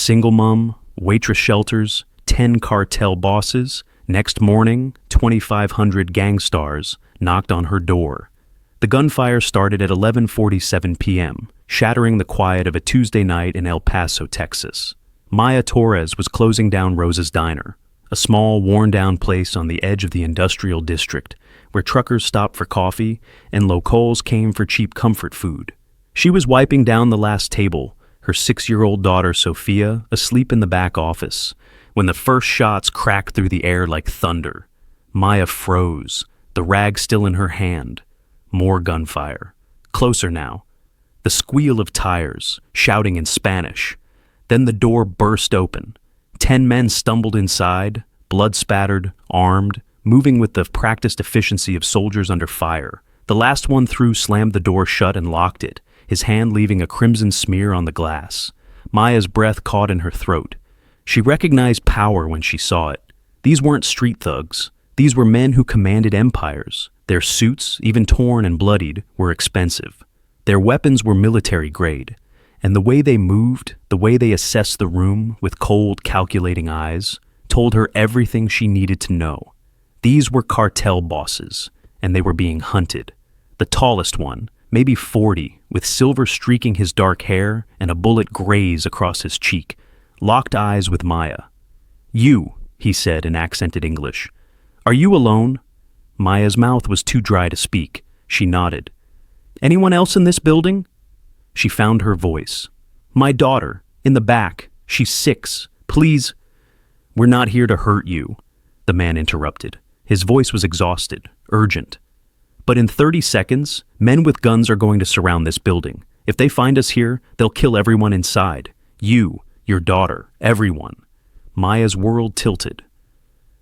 Single mom, waitress shelters, 10 cartel bosses. Next morning, 2,500 gangsters knocked on her door. The gunfire started at 11:47 p.m., shattering the quiet of a Tuesday night in El Paso, Texas. Maya Torres was closing down Rosa's Diner, a small, worn-down place on the edge of the industrial district where truckers stopped for coffee and locals came for cheap comfort food. She was wiping down the last table, her 6-year-old daughter Sophia asleep in the back office, when the first shots cracked through the air like thunder. Maya froze, the rag still in her hand. More gunfire. Closer now. The squeal of tires, shouting in Spanish. Then the door burst open. 10 men stumbled inside, blood-spattered, armed, moving with the practiced efficiency of soldiers under fire. The last one through slammed the door shut and locked it, his hand leaving a crimson smear on the glass. Maya's breath caught in her throat. She recognized power when she saw it. These weren't street thugs. These were men who commanded empires. Their suits, even torn and bloodied, were expensive. Their weapons were military grade. And the way they moved, the way they assessed the room with cold, calculating eyes, told her everything she needed to know. These were cartel bosses, and they were being hunted. The tallest one, maybe 40, with silver streaking his dark hair and a bullet graze across his cheek, locked eyes with Maya. "You," he said in accented English. "Are you alone?" Maya's mouth was too dry to speak. She nodded. "Anyone else in this building?" She found her voice. "My daughter, in the back. She's 6. Please." "We're not here to hurt you," the man interrupted. His voice was exhausted, urgent. "But in 30 seconds, men with guns are going to surround this building. If they find us here, they'll kill everyone inside. You, your daughter, everyone." Maya's world tilted.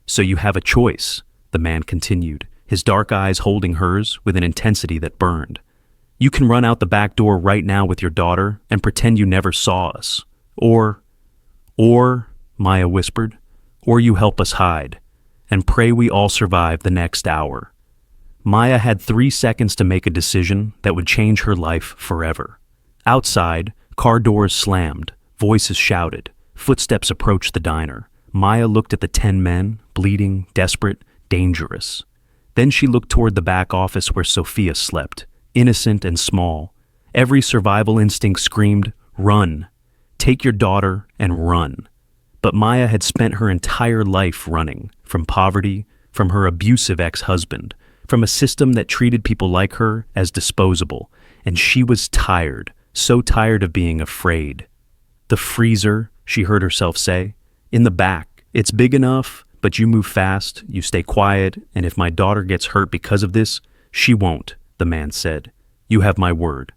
"So you have a choice," the man continued, his dark eyes holding hers with an intensity that burned. "You can run out the back door right now with your daughter and pretend you never saw us. Or, Maya whispered, or you help us hide and pray we all survive the next hour." Maya had 3 seconds to make a decision that would change her life forever. Outside, car doors slammed, voices shouted, footsteps approached the diner. Maya looked at the 10 men, bleeding, desperate, dangerous. Then she looked toward the back office where Sophia slept, innocent and small. Every survival instinct screamed, "Run! Take your daughter and run." But Maya had spent her entire life running, from poverty, from her abusive ex-husband, from a system that treated people like her as disposable, and she was tired, so tired of being afraid. "The freezer," she heard herself say, "in the back. It's big enough, but you move fast, you stay quiet, and if my daughter gets hurt because of this, she won't," the man said. "You have my word."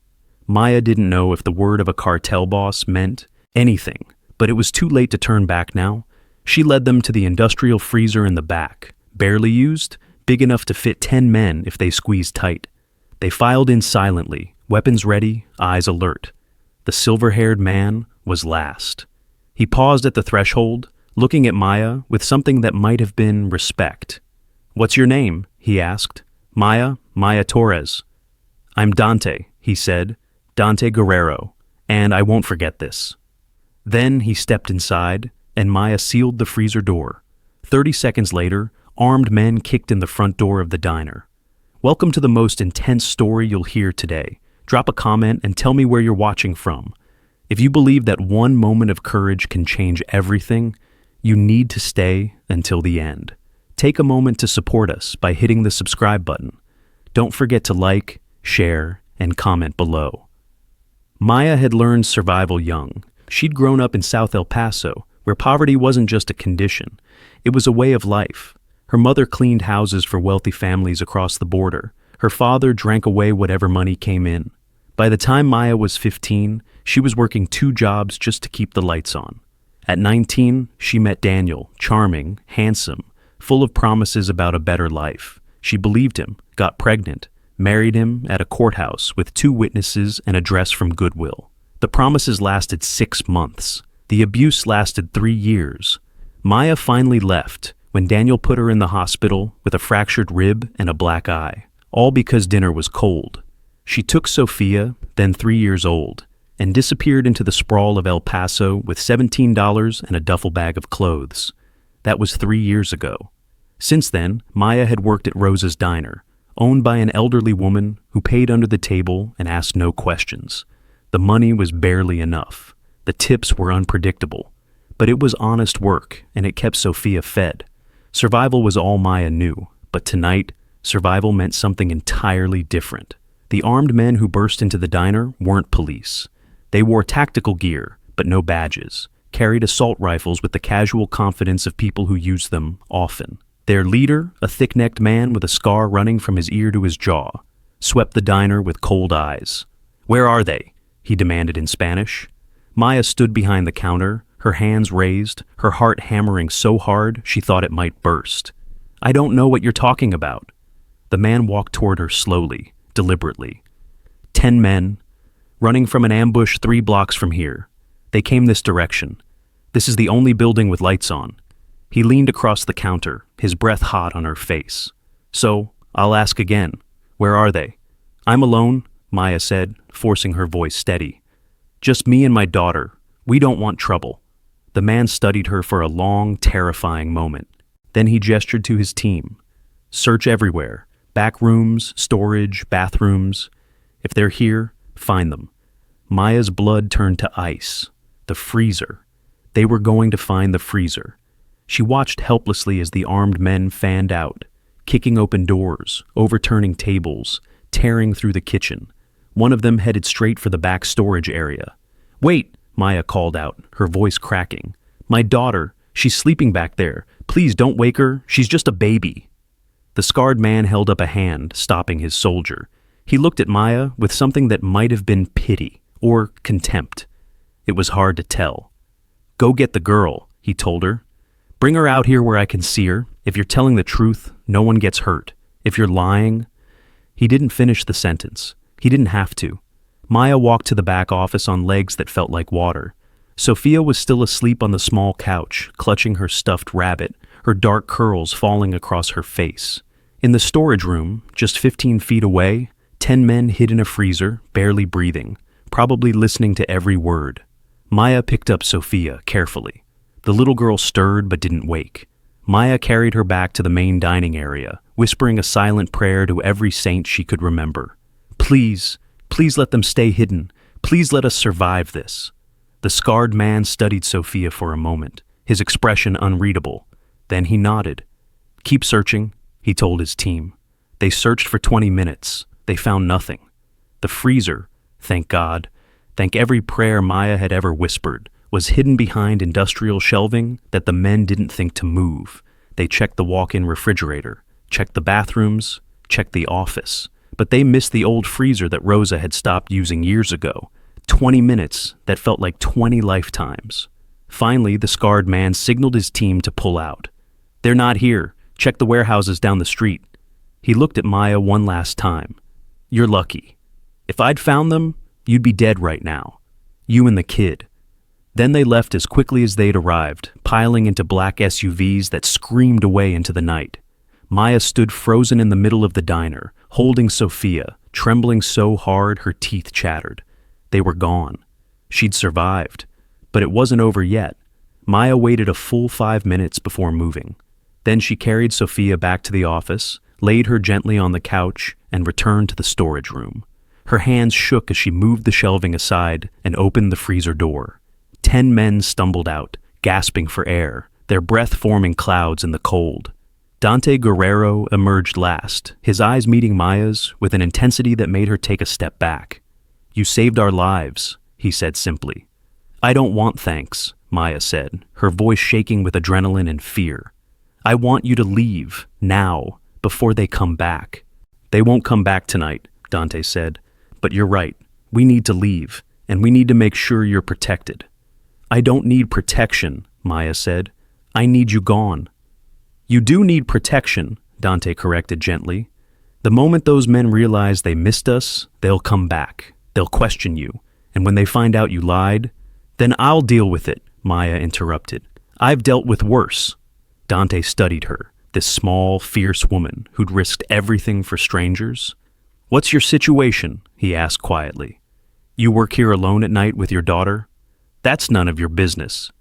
Maya didn't know if the word of a cartel boss meant anything, but it was too late to turn back now. She led them to the industrial freezer in the back, barely used, big enough to fit 10 men if they squeezed tight. They filed in silently, weapons ready, eyes alert. The silver-haired man was last. He paused at the threshold, looking at Maya with something that might have been respect. "What's your name?" he asked. Maya Torres." "I'm Dante," he said, "Dante Guerrero, and I won't forget this." Then he stepped inside, and Maya sealed the freezer door. 30 seconds later, armed men kicked in the front door of the diner. "Welcome to the most intense story you'll hear today. Drop a comment and tell me where you're watching from. If you believe that one moment of courage can change everything, you need to stay until the end. Take a moment to support us by hitting the subscribe button. Don't forget to like, share, and comment below. Maya had learned survival young. She'd grown up in South El Paso, where poverty wasn't just a condition. It was a way of life. Her mother cleaned houses for wealthy families across the border. Her father drank away whatever money came in. By the time Maya was 15, she was working 2 jobs just to keep the lights on. At 19, she met Daniel, charming, handsome, full of promises about a better life. She believed him, got pregnant, married him at a courthouse with 2 witnesses and a dress from Goodwill. The promises lasted 6 months. The abuse lasted 3 years. Maya finally left when Daniel put her in the hospital with a fractured rib and a black eye, all because dinner was cold. She took Sophia, then 3 years old. and disappeared into the sprawl of El Paso with $17 and a duffel bag of clothes. That was 3 years ago. Since then, Maya had worked at Rosa's Diner, owned by an elderly woman who paid under the table and asked no questions. The money was barely enough. The tips were unpredictable. But it was honest work, and it kept Sophia fed. Survival was all Maya knew, but tonight, survival meant something entirely different. The armed men who burst into the diner weren't police. They wore tactical gear, but no badges, carried assault rifles with the casual confidence of people who use them often. Their leader, a thick-necked man with a scar running from his ear to his jaw, swept the diner with cold eyes. "Where are they?" he demanded in Spanish. Maya stood behind the counter, her hands raised, her heart hammering so hard she thought it might burst. "I don't know what you're talking about." The man walked toward her slowly, deliberately. 10 men, running from an ambush 3 blocks from here. They came this direction. This is the only building with lights on. He leaned across the counter, his breath hot on her face. "So, I'll ask again. Where are they?" "I'm alone," Maya said, forcing her voice steady. "Just me and my daughter. We don't want trouble." The man studied her for a long, terrifying moment. Then he gestured to his team. "Search everywhere. Back rooms, storage, bathrooms. If they're here, find them." Maya's blood turned to ice. The freezer. They were going to find the freezer. She watched helplessly as the armed men fanned out, kicking open doors, overturning tables, tearing through the kitchen. One of them headed straight for the back storage area. "Wait!" Maya called out, her voice cracking. "My daughter, she's sleeping back there. Please don't wake her. She's just a baby." The scarred man held up a hand, stopping his soldier. He looked at Maya with something that might have been pity or contempt. It was hard to tell. "Go get the girl," he told her. "Bring her out here where I can see her. If you're telling the truth, no one gets hurt. If you're lying..." He didn't finish the sentence. He didn't have to. Maya walked to the back office on legs that felt like water. Sophia was still asleep on the small couch, clutching her stuffed rabbit, her dark curls falling across her face. In the storage room, just 15 feet away, 10 men hid in a freezer, barely breathing, probably listening to every word. Maya picked up Sophia carefully. The little girl stirred but didn't wake. Maya carried her back to the main dining area, whispering a silent prayer to every saint she could remember. "Please, please let them stay hidden. Please let us survive this." The scarred man studied Sophia for a moment, his expression unreadable. Then he nodded. "Keep searching," he told his team. They searched for 20 minutes. They found nothing. The freezer, thank God, thank every prayer Maya had ever whispered, was hidden behind industrial shelving that the men didn't think to move. They checked the walk-in refrigerator, checked the bathrooms, checked the office. But they missed the old freezer that Rosa had stopped using years ago. 20 minutes that felt like 20 lifetimes. Finally, the scarred man signaled his team to pull out. "They're not here. Check the warehouses down the street." He looked at Maya one last time. "You're lucky. If I'd found them, you'd be dead right now. You and the kid." Then they left as quickly as they'd arrived, piling into black SUVs that screamed away into the night. Maya stood frozen in the middle of the diner, holding Sophia, trembling so hard her teeth chattered. They were gone. She'd survived. But it wasn't over yet. Maya waited a full 5 minutes before moving. Then she carried Sophia back to the office, laid her gently on the couch, and returned to the storage room. Her hands shook as she moved the shelving aside and opened the freezer door. 10 men stumbled out, gasping for air, their breath forming clouds in the cold. Dante Guerrero emerged last, his eyes meeting Maya's with an intensity that made her take a step back. "You saved our lives," he said simply. "I don't want thanks," Maya said, her voice shaking with adrenaline and fear. "I want you to leave, now, before they come back." "They won't come back tonight," Dante said. "But you're right. We need to leave, and we need to make sure you're protected." "I don't need protection," Maya said. "I need you gone." "You do need protection," Dante corrected gently. "The moment those men realize they missed us, they'll come back. They'll question you. And when they find out you lied, then I'll deal with it," Maya interrupted. "I've dealt with worse." Dante studied her, this small, fierce woman who'd risked everything for strangers. "What's your situation?" he asked quietly. You work here alone at night with your daughter? That's none of your business.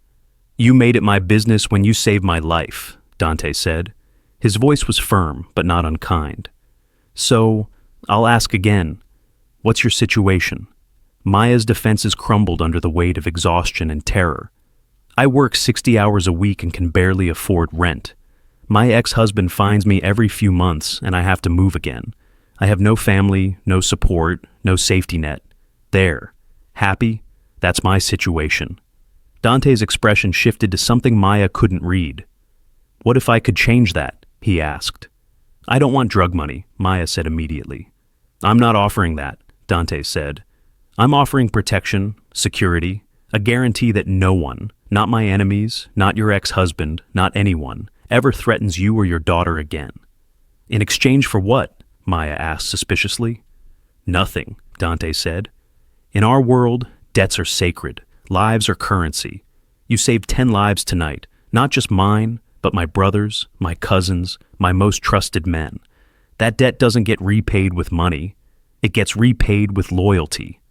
You made it my business when you saved my life, Dante said. His voice was firm, but not unkind. So, I'll ask again, what's your situation? Maya's defenses crumbled under the weight of exhaustion and terror. I work 60 hours a week and can barely afford rent. My ex-husband finds me every few months and I have to move again. I have no family, no support, no safety net. There. Happy? That's my situation. Dante's expression shifted to something Maya couldn't read. What if I could change that? He asked. I don't want drug money, Maya said immediately. I'm not offering that, Dante said. I'm offering protection, security, a guarantee that no one, not my enemies, not your ex-husband, not anyone, ever threatens you or your daughter again. In exchange for what? Maya asked suspiciously. Nothing, Dante said. In our world, debts are sacred. Lives are currency. You saved 10 lives tonight, not just mine, but my brothers, my cousins, my most trusted men. That debt doesn't get repaid with money. It gets repaid with loyalty.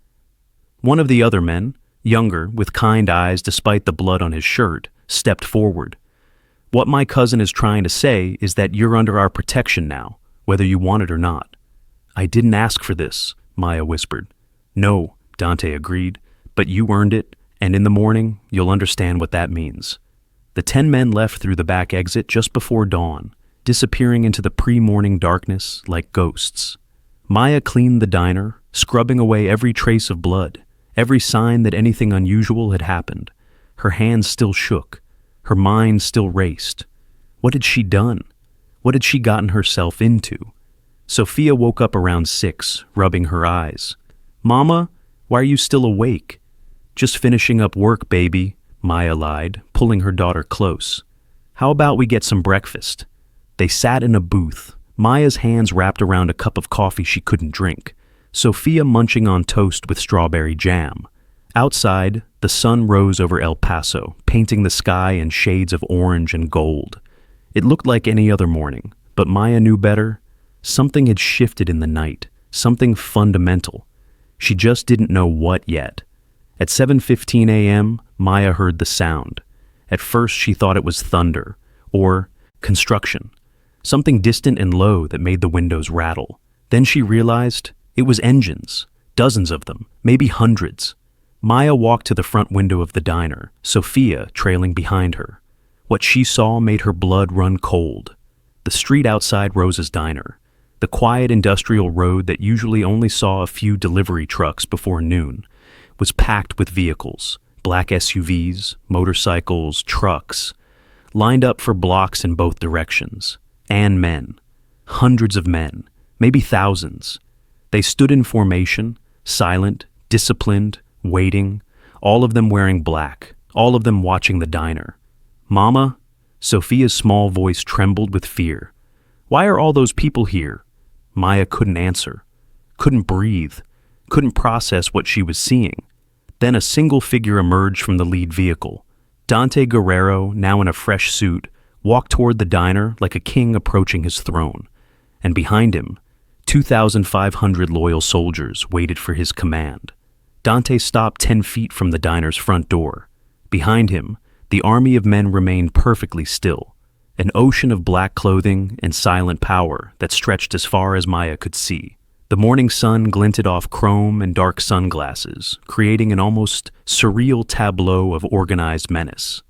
One of the other men, younger, with kind eyes despite the blood on his shirt, stepped forward. What my cousin is trying to say is that you're under our protection now, whether you want it or not. I didn't ask for this, Maya whispered. No, Dante agreed, but you earned it, and in the morning, you'll understand what that means. The 10 men left through the back exit just before dawn, disappearing into the pre-morning darkness like ghosts. Maya cleaned the diner, scrubbing away every trace of blood, every sign that anything unusual had happened. Her hands still shook. Her mind still raced. What had she done? What had she gotten herself into? Sophia woke up around 6, rubbing her eyes. Mama, why are you still awake? Just finishing up work, baby, Maya lied, pulling her daughter close. How about we get some breakfast? They sat in a booth, Maya's hands wrapped around a cup of coffee she couldn't drink, Sophia munching on toast with strawberry jam. Outside, the sun rose over El Paso, painting the sky in shades of orange and gold. It looked like any other morning, but Maya knew better. Something had shifted in the night, something fundamental. She just didn't know what yet. At 7:15 a.m., Maya heard the sound. At first she thought it was thunder, or construction, something distant and low that made the windows rattle. Then she realized it was engines, dozens of them, maybe hundreds. Maya walked to the front window of the diner, Sophia trailing behind her. What she saw made her blood run cold. The street outside Rosa's diner, the quiet industrial road that usually only saw a few delivery trucks before noon, was packed with vehicles, black SUVs, motorcycles, trucks, lined up for blocks in both directions. And men. Hundreds of men, maybe thousands. They stood in formation, silent, disciplined, waiting, all of them wearing black, all of them watching the diner. Mama? Sophia's small voice trembled with fear. Why are all those people here? Maya couldn't answer, couldn't breathe, couldn't process what she was seeing. Then a single figure emerged from the lead vehicle. Dante Guerrero, now in a fresh suit, walked toward the diner like a king approaching his throne. And behind him, 2,500 loyal soldiers waited for his command. Dante stopped 10 feet from the diner's front door. Behind him, the army of men remained perfectly still, an ocean of black clothing and silent power that stretched as far as Maya could see. The morning sun glinted off chrome and dark sunglasses, creating an almost surreal tableau of organized menace.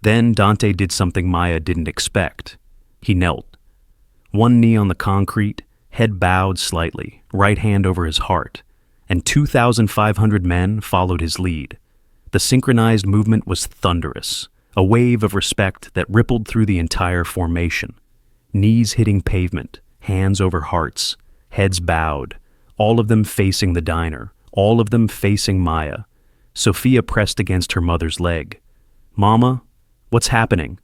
Then Dante did something Maya didn't expect. He knelt. One knee on the concrete, head bowed slightly, right hand over his heart, and 2,500 men followed his lead. The synchronized movement was thunderous, a wave of respect that rippled through the entire formation. Knees hitting pavement, hands over hearts, heads bowed, all of them facing the diner, all of them facing Maya. Sophia pressed against her mother's leg. Mama, what's happening?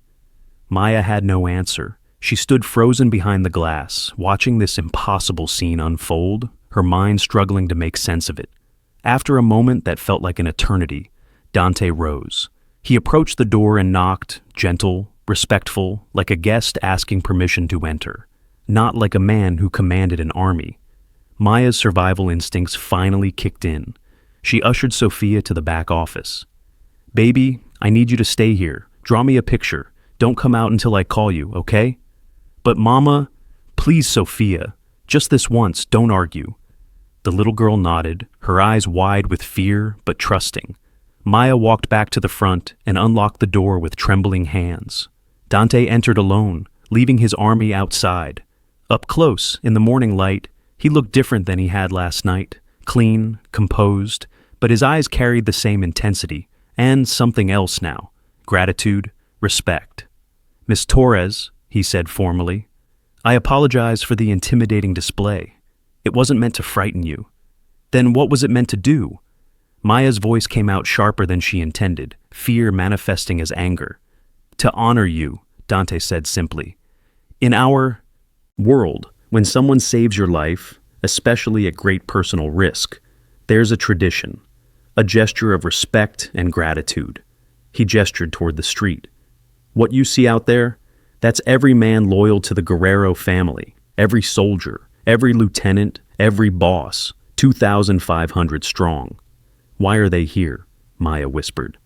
Maya had no answer. She stood frozen behind the glass, watching this impossible scene unfold, her mind struggling to make sense of it. After a moment that felt like an eternity, Dante rose. He approached the door and knocked, gentle, respectful, like a guest asking permission to enter, not like a man who commanded an army. Maya's survival instincts finally kicked in. She ushered Sophia to the back office. "Baby, I need you to stay here. Draw me a picture. Don't come out until I call you, okay?" "But Mama..." "Please, Sophia. Just this once, don't argue." The little girl nodded, her eyes wide with fear but trusting. Maya walked back to the front and unlocked the door with trembling hands. Dante entered alone, leaving his army outside. Up close, in the morning light, he looked different than he had last night. Clean, composed, but his eyes carried the same intensity, and something else now. Gratitude, respect. "Miss Torres," he said formally, "I apologize for the intimidating display. It wasn't meant to frighten you." "Then what was it meant to do?" Maya's voice came out sharper than she intended, fear manifesting as anger. "To honor you," Dante said simply. "In our world, when someone saves your life, especially at great personal risk, there's a tradition, a gesture of respect and gratitude." He gestured toward the street. "What you see out there, that's every man loyal to the Guerrero family, every soldier, every lieutenant, every boss, 2,500 strong." "Why are they here?" Maya whispered.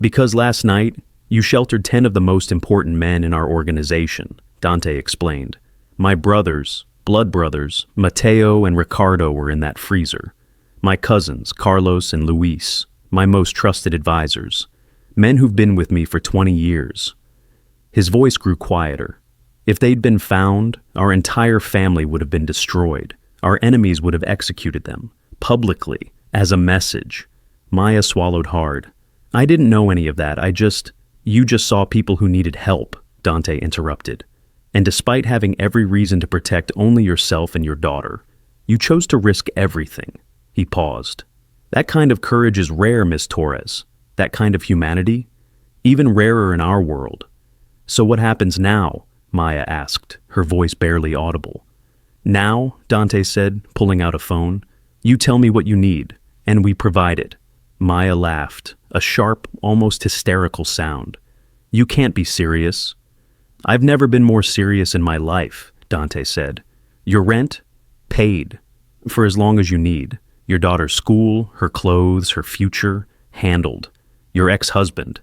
"Because last night, you sheltered 10 of the most important men in our organization," Dante explained. "My brothers, blood brothers, Mateo and Ricardo were in that freezer. My cousins, Carlos and Luis, my most trusted advisors, men who've been with me for 20 years. His voice grew quieter. "If they'd been found, our entire family would have been destroyed. Our enemies would have executed them, publicly, as a message." Maya swallowed hard. "I didn't know any of that. You just saw people who needed help," Dante interrupted. "And despite having every reason to protect only yourself and your daughter, you chose to risk everything." He paused. "That kind of courage is rare, Miss Torres. That kind of humanity, even rarer in our world." "So what happens now?" Maya asked, her voice barely audible. "Now," Dante said, pulling out a phone, "you tell me what you need, and we provide it." Maya laughed, a sharp, almost hysterical sound. "You can't be serious." "I've never been more serious in my life," Dante said. "Your rent? Paid. For as long as you need. Your daughter's school, her clothes, her future, handled. Your ex-husband,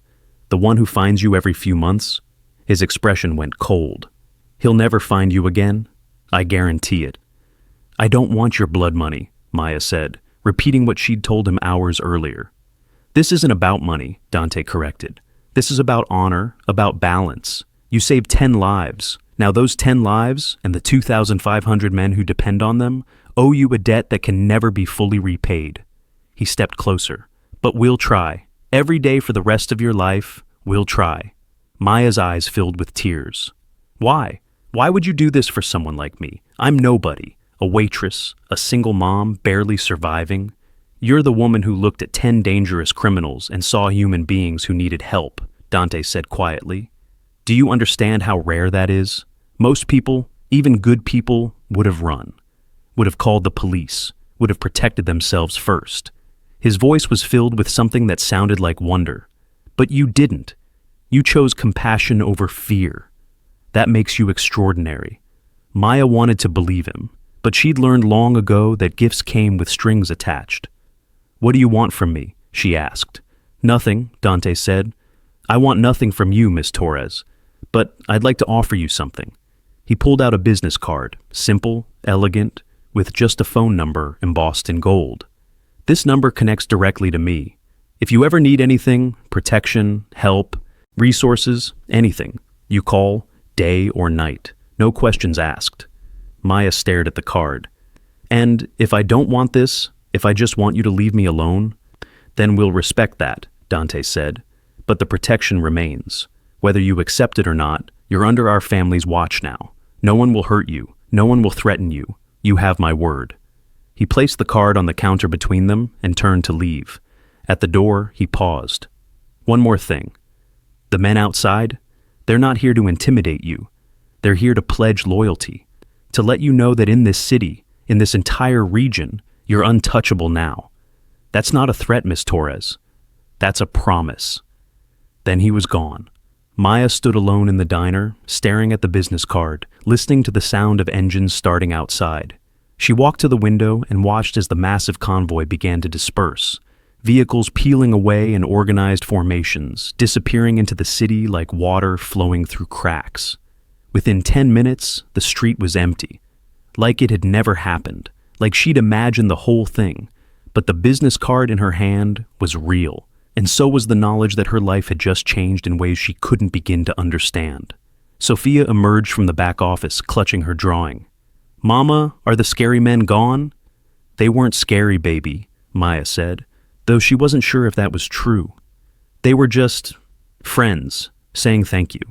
the one who finds you every few months?" His expression went cold. "He'll never find you again? I guarantee it." "I don't want your blood money," Maya said, repeating what she'd told him hours earlier. "This isn't about money," Dante corrected. "This is about honor, about balance. You saved 10 lives. Now those 10 lives, and the 2,500 men who depend on them, owe you a debt that can never be fully repaid." He stepped closer. "But we'll try. Every day for the rest of your life, we'll try." Maya's eyes filled with tears. "Why? Why would you do this for someone like me? I'm nobody. A waitress, a single mom, barely surviving. You're the woman who looked at 10 dangerous criminals and saw human beings who needed help," Dante said quietly. "Do you understand how rare that is? Most people, even good people, would have run, would have called the police, would have protected themselves first." His voice was filled with something that sounded like wonder. "But you didn't. You chose compassion over fear. That makes you extraordinary." Maya wanted to believe him, but she'd learned long ago that gifts came with strings attached. "What do you want from me?" she asked. "Nothing," Dante said. "I want nothing from you, Miss Torres, but I'd like to offer you something." He pulled out a business card, simple, elegant, with just a phone number embossed in gold. "This number connects directly to me. If you ever need anything, protection, help, resources, anything, you call, day or night. No questions asked." Maya stared at the card. "And if I don't want this, if I just want you to leave me alone, then we'll respect that," Dante said. "But the protection remains. Whether you accept it or not, you're under our family's watch now. No one will hurt you. No one will threaten you. You have my word." He placed the card on the counter between them and turned to leave. At the door, he paused. "One more thing. The men outside, they're not here to intimidate you. They're here to pledge loyalty, to let you know that in this city, in this entire region, you're untouchable now. That's not a threat, Miss Torres. That's a promise." Then he was gone. Maya stood alone in the diner, staring at the business card, listening to the sound of engines starting outside. She walked to the window and watched as the massive convoy began to disperse, vehicles peeling away in organized formations, disappearing into the city like water flowing through cracks. Within 10 minutes, the street was empty, like it had never happened, like she'd imagined the whole thing. But the business card in her hand was real, and so was the knowledge that her life had just changed in ways she couldn't begin to understand. Sophia emerged from the back office, clutching her drawing. "Mama, are the scary men gone?" "They weren't scary, baby," Maya said, though she wasn't sure if that was true. "They were just friends, saying thank you."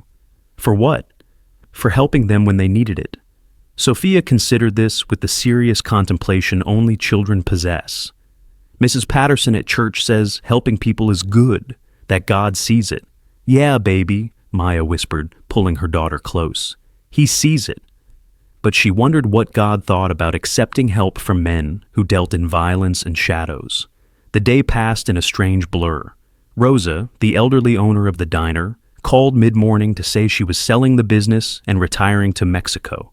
For what? For helping them when they needed it. Sophia considered this with the serious contemplation only children possess. Mrs. Patterson at church says helping people is good, that God sees it. "Yeah, baby," Maya whispered, pulling her daughter close. "He sees it." But she wondered what God thought about accepting help from men who dealt in violence and shadows. The day passed in a strange blur. Rosa, the elderly owner of the diner, called mid-morning to say she was selling the business and retiring to Mexico.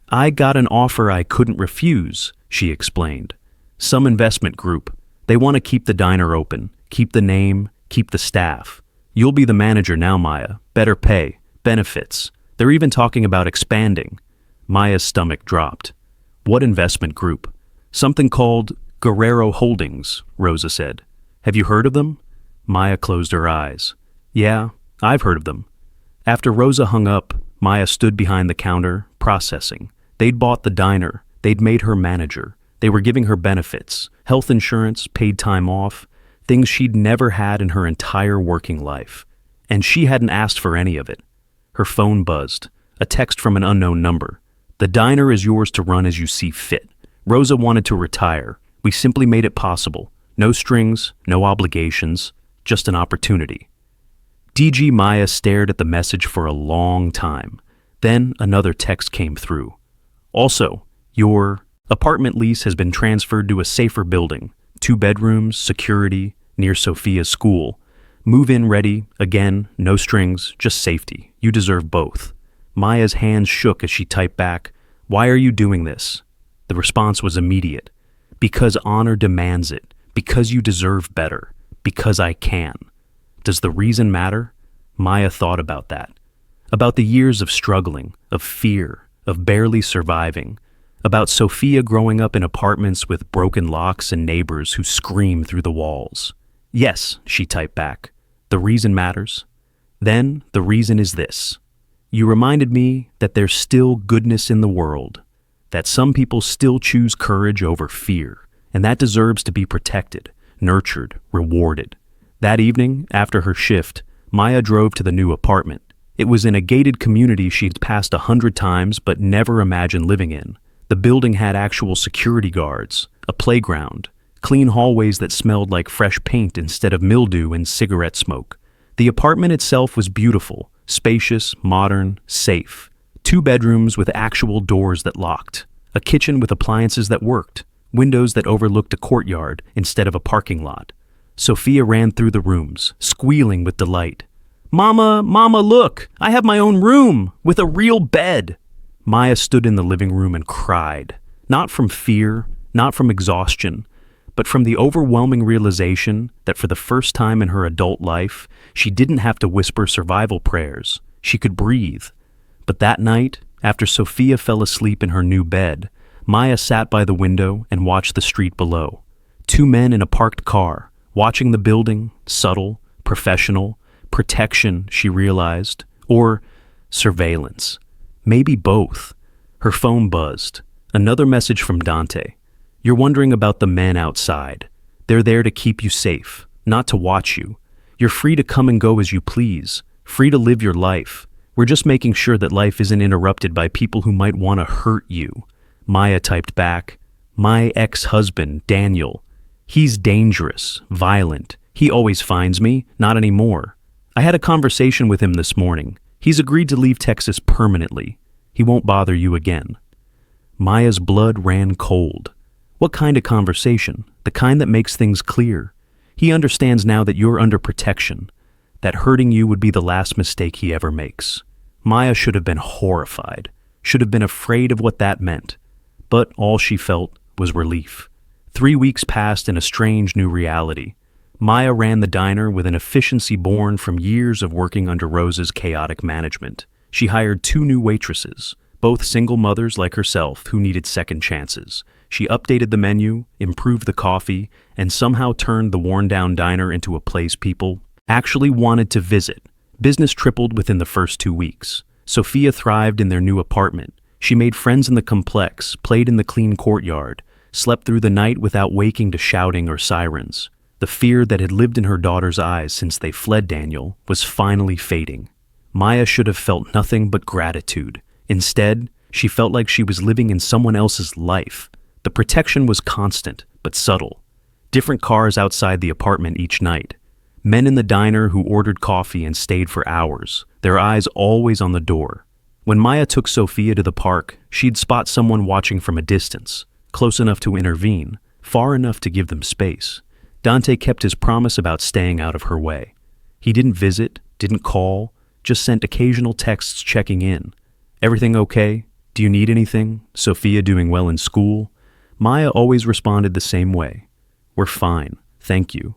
"I got an offer I couldn't refuse," she explained. "Some investment group. They want to keep the diner open, keep the name, keep the staff. You'll be the manager now, Maya. Better pay, benefits. They're even talking about expanding." Maya's stomach dropped. "What investment group?" "Something called Guerrero Holdings," Rosa said. "Have you heard of them?" Maya closed her eyes. "Yeah, I've heard of them." After Rosa hung up, Maya stood behind the counter, processing. They'd bought the diner. They'd made her manager. They were giving her benefits, health insurance, paid time off, things she'd never had in her entire working life. And she hadn't asked for any of it. Her phone buzzed. A text from an unknown number. "The diner is yours to run as you see fit. Rosa wanted to retire. We simply made it possible. No strings, no obligations, just an opportunity." DG Maya stared at the message for a long time. Then another text came through. "Also, your apartment lease has been transferred to a safer building. 2 bedrooms, security, near Sophia's school. Move-in ready, again, no strings, just safety. You deserve both." Maya's hands shook as she typed back, "Why are you doing this?" The response was immediate. "Because honor demands it. Because you deserve better. Because I can." Does the reason matter? Maya thought about that. About the years of struggling, of fear, of barely surviving. About Sophia growing up in apartments with broken locks and neighbors who scream through the walls. "Yes," she typed back. "The reason matters. Then the reason is this. You reminded me that there's still goodness in the world, that some people still choose courage over fear, and that deserves to be protected, nurtured, rewarded." That evening, after her shift, Maya drove to the new apartment. It was in a gated community she'd passed 100 times but never imagined living in. The building had actual security guards, a playground, clean hallways that smelled like fresh paint instead of mildew and cigarette smoke. The apartment itself was beautiful, spacious, modern, safe. 2 bedrooms with actual doors that locked. A kitchen with appliances that worked. Windows that overlooked a courtyard instead of a parking lot. Sophia ran through the rooms, squealing with delight. "Mama, Mama, look! I have my own room, with a real bed!" Maya stood in the living room and cried. Not from fear, not from exhaustion, but from the overwhelming realization that for the first time in her adult life, she didn't have to whisper survival prayers. She could breathe. But that night, after Sophia fell asleep in her new bed, Maya sat by the window and watched the street below. 2 men in a parked car, watching the building, subtle, professional, protection, she realized, or surveillance. Maybe both. Her phone buzzed. Another message from Dante. "You're wondering about the men outside. They're there to keep you safe, not to watch you. You're free to come and go as you please, free to live your life. We're just making sure that life isn't interrupted by people who might want to hurt you." Maya typed back, "My ex-husband, Daniel. He's dangerous, violent. He always finds me, not anymore. I had a conversation with him this morning. He's agreed to leave Texas permanently. He won't bother you again." Maya's blood ran cold. What kind of conversation? The kind that makes things clear. He understands now that you're under protection, that hurting you would be the last mistake he ever makes. Maya should have been horrified, should have been afraid of what that meant. But all she felt was relief. 3 weeks passed in a strange new reality. Maya ran the diner with an efficiency born from years of working under Rose's chaotic management. She hired 2 new waitresses, both single mothers like herself who needed second chances. She updated the menu, improved the coffee, and somehow turned the worn-down diner into a place people actually wanted to visit. Business tripled within the first 2 weeks. Sophia thrived in their new apartment. She made friends in the complex, played in the clean courtyard, slept through the night without waking to shouting or sirens. The fear that had lived in her daughter's eyes since they fled Daniel was finally fading. Maya should have felt nothing but gratitude. Instead, she felt like she was living in someone else's life. The protection was constant, but subtle. Different cars outside the apartment each night. Men in the diner who ordered coffee and stayed for hours, their eyes always on the door. When Maya took Sophia to the park, she'd spot someone watching from a distance, close enough to intervene, far enough to give them space. Dante kept his promise about staying out of her way. He didn't visit, didn't call, just sent occasional texts checking in. Everything okay? Do you need anything? Sophia doing well in school? Maya always responded the same way. We're fine, thank you.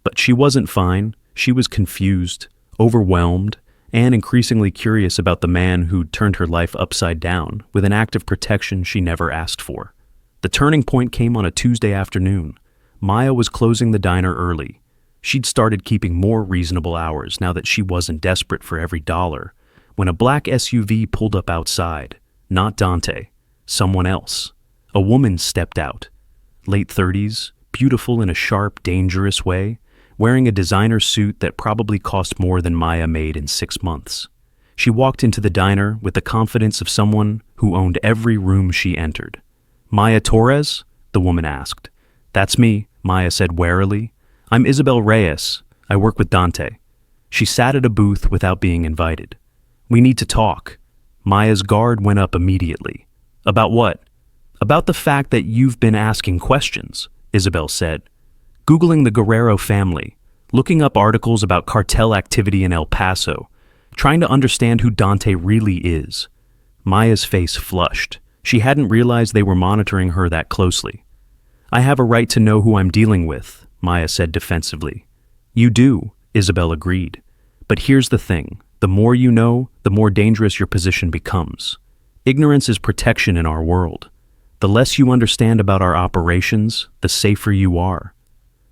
But she wasn't fine. She was confused, overwhelmed, and increasingly curious about the man who'd turned her life upside down with an act of protection she never asked for. The turning point came on a Tuesday afternoon. Maya was closing the diner early. She'd started keeping more reasonable hours now that she wasn't desperate for every dollar, when a black SUV pulled up outside. Not Dante, someone else. A woman stepped out. Late 30s, beautiful in a sharp, dangerous way, wearing a designer suit that probably cost more than Maya made in 6 months. She walked into the diner with the confidence of someone who owned every room she entered. Maya Torres? The woman asked. That's me, Maya said warily. I'm Isabel Reyes. I work with Dante. She sat at a booth without being invited. We need to talk. Maya's guard went up immediately. About what? About the fact that you've been asking questions, Isabel said. Googling the Guerrero family, looking up articles about cartel activity in El Paso, trying to understand who Dante really is. Maya's face flushed. She hadn't realized they were monitoring her that closely. I have a right to know who I'm dealing with, Maya said defensively. You do, Isabel agreed. But here's the thing. The more you know, the more dangerous your position becomes. Ignorance is protection in our world. The less you understand about our operations, the safer you are.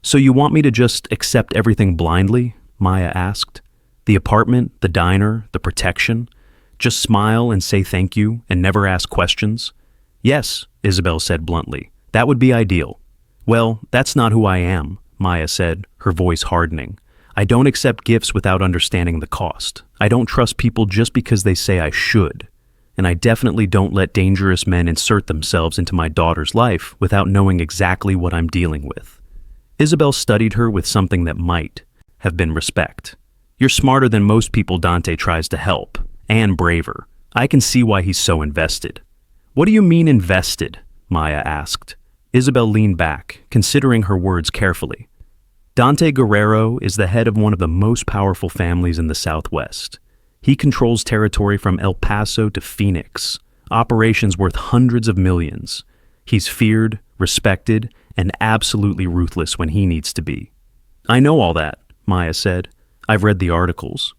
So you want me to just accept everything blindly? Maya asked. The apartment, the diner, the protection? Just smile and say thank you and never ask questions? Yes, Isabel said bluntly. That would be ideal. Well, that's not who I am, Maya said, her voice hardening. I don't accept gifts without understanding the cost. I don't trust people just because they say I should. And I definitely don't let dangerous men insert themselves into my daughter's life without knowing exactly what I'm dealing with. Isabel studied her with something that might have been respect. You're smarter than most people Dante tries to help, and braver. I can see why he's so invested. What do you mean invested? Maya asked. Isabel leaned back, considering her words carefully. Dante Guerrero is the head of one of the most powerful families in the Southwest. He controls territory from El Paso to Phoenix, operations worth hundreds of millions. He's feared, respected, and absolutely ruthless when he needs to be. I know all that, Maya said. I've read the articles.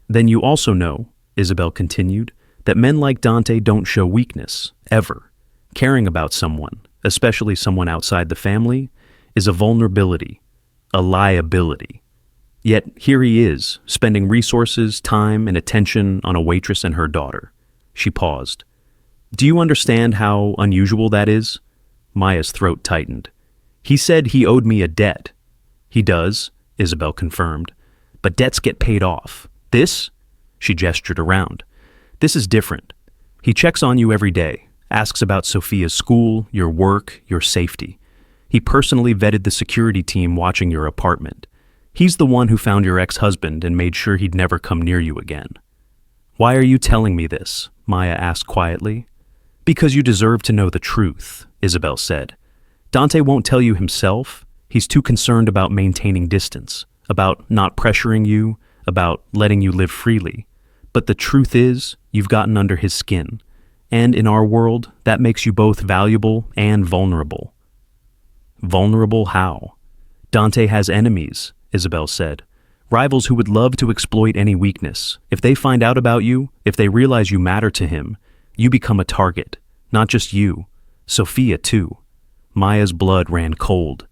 Then you also know, Isabel continued, that men like Dante don't show weakness, ever. Caring about someone, especially someone outside the family, is a vulnerability, a liability. Yet here he is, spending resources, time, and attention on a waitress and her daughter. She paused. Do you understand how unusual that is? Maya's throat tightened. He said he owed me a debt. He does, Isabel confirmed. But debts get paid off. This? She gestured around. This is different. He checks on you every day, asks about Sophia's school, your work, your safety. He personally vetted the security team watching your apartment. He's the one who found your ex-husband and made sure he'd never come near you again. Why are you telling me this? Maya asked quietly. Because you deserve to know the truth, Isabel said. Dante won't tell you himself. He's too concerned about maintaining distance, about not pressuring you, about letting you live freely. But the truth is, you've gotten under his skin. And in our world, that makes you both valuable and vulnerable. Vulnerable how? Dante has enemies, Isabel said. Rivals who would love to exploit any weakness. If they find out about you, if they realize you matter to him, you become a target. Not just you. Sophia, too. Maya's blood ran cold.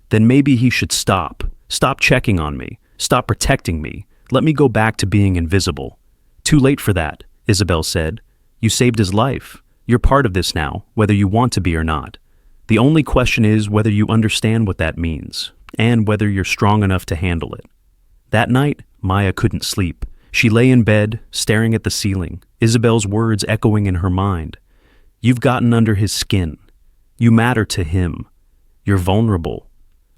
Then maybe he should stop. Stop checking on me. Stop protecting me. Let me go back to being invisible. Too late for that, Isabel said. You saved his life. You're part of this now, whether you want to be or not. The only question is whether you understand what that means, and whether you're strong enough to handle it. That night, Maya couldn't sleep. She lay in bed, staring at the ceiling, Isabel's words echoing in her mind. You've gotten under his skin. You matter to him. You're vulnerable.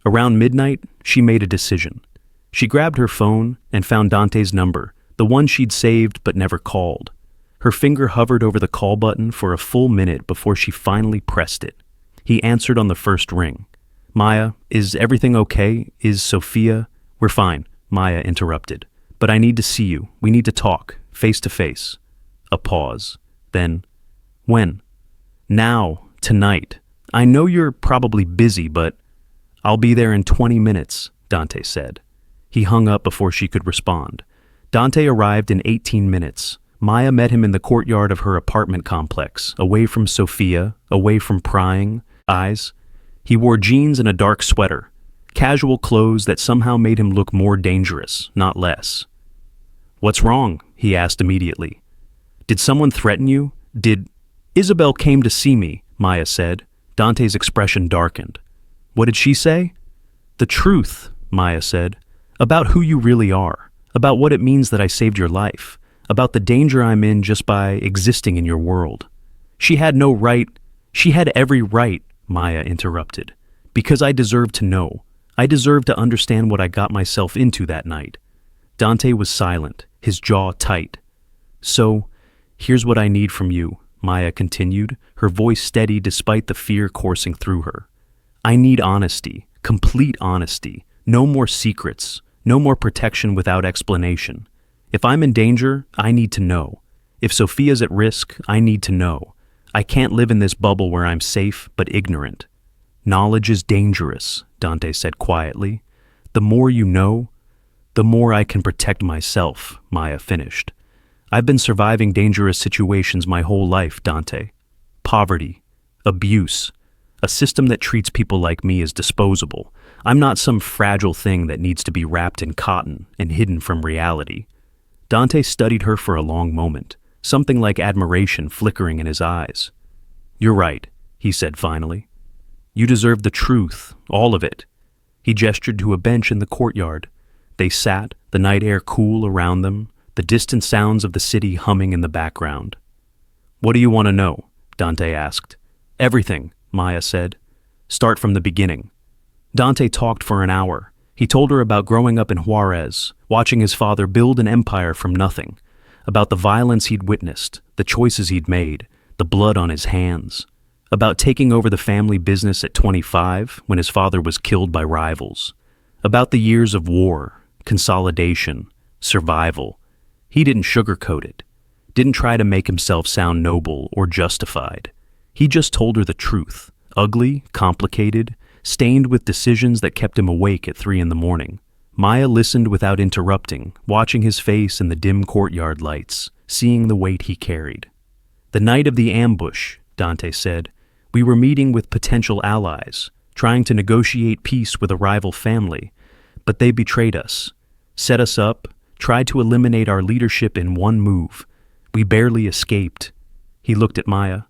Around midnight, she made a decision. She grabbed her phone and found Dante's number, the one she'd saved but never called. Her finger hovered over the call button for a full minute before she finally pressed it. He answered on the first ring. Maya, is everything okay? Is Sophia? We're fine, Maya interrupted. But I need to see you. We need to talk, face to face. A pause. Then, when? Now, tonight. I know you're probably busy, but I'll be there in 20 minutes, Dante said. He hung up before she could respond. Dante arrived in 18 minutes. Maya met him in the courtyard of her apartment complex, away from Sophia, away from prying eyes. He wore jeans and a dark sweater, casual clothes that somehow made him look more dangerous, not less. What's wrong? He asked immediately. Did someone threaten you? Isabel came to see me, Maya said. Dante's expression darkened. What did she say? The truth, Maya said, about who you really are, about what it means that I saved your life, about the danger I'm in just by existing in your world. She had every right, Maya interrupted, because I deserved to know. I deserved to understand what I got myself into that night. Dante was silent, his jaw tight. So, here's what I need from you, Maya continued, her voice steady despite the fear coursing through her. I need honesty, complete honesty, no more secrets, no more protection without explanation. If I'm in danger, I need to know. If Sophia's at risk, I need to know. I can't live in this bubble where I'm safe but ignorant. Knowledge is dangerous, Dante said quietly. The more you know, the more I can protect myself, Maya finished. I've been surviving dangerous situations my whole life, Dante. Poverty, abuse, a system that treats people like me as disposable. I'm not some fragile thing that needs to be wrapped in cotton and hidden from reality. Dante studied her for a long moment, something like admiration flickering in his eyes. You're right, he said finally. You deserve the truth, all of it. He gestured to a bench in the courtyard. They sat, the night air cool around them, the distant sounds of the city humming in the background. What do you want to know? Dante asked. Everything, Maya said. Start from the beginning. Dante talked for an hour. He told her about growing up in Juarez, watching his father build an empire from nothing, about the violence he'd witnessed, the choices he'd made, the blood on his hands, about taking over the family business at 25 when his father was killed by rivals, about the years of war, consolidation, survival. He didn't sugarcoat it, didn't try to make himself sound noble or justified. He just told her the truth, ugly, complicated, stained with decisions that kept him awake at 3 a.m. Maya listened without interrupting, watching his face in the dim courtyard lights, seeing the weight he carried. The night of the ambush, Dante said, we were meeting with potential allies, trying to negotiate peace with a rival family, but they betrayed us, set us up, tried to eliminate our leadership in one move. We barely escaped. He looked at Maya.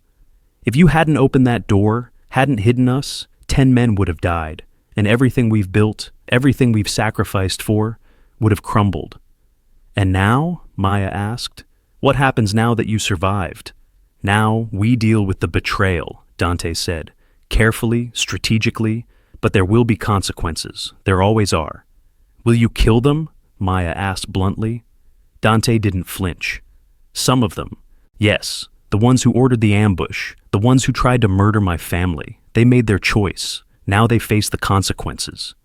If you hadn't opened that door, hadn't hidden us, 10 men would have died, and everything we've built, everything we've sacrificed for, would have crumbled. And now, Maya asked, what happens now that you survived? Now we deal with the betrayal, Dante said, carefully, strategically, but there will be consequences. There always are. Will you kill them? Maya asked bluntly. Dante didn't flinch. Some of them. Yes, the ones who ordered the ambush, the ones who tried to murder my family. They made their choice. Now they face the consequences.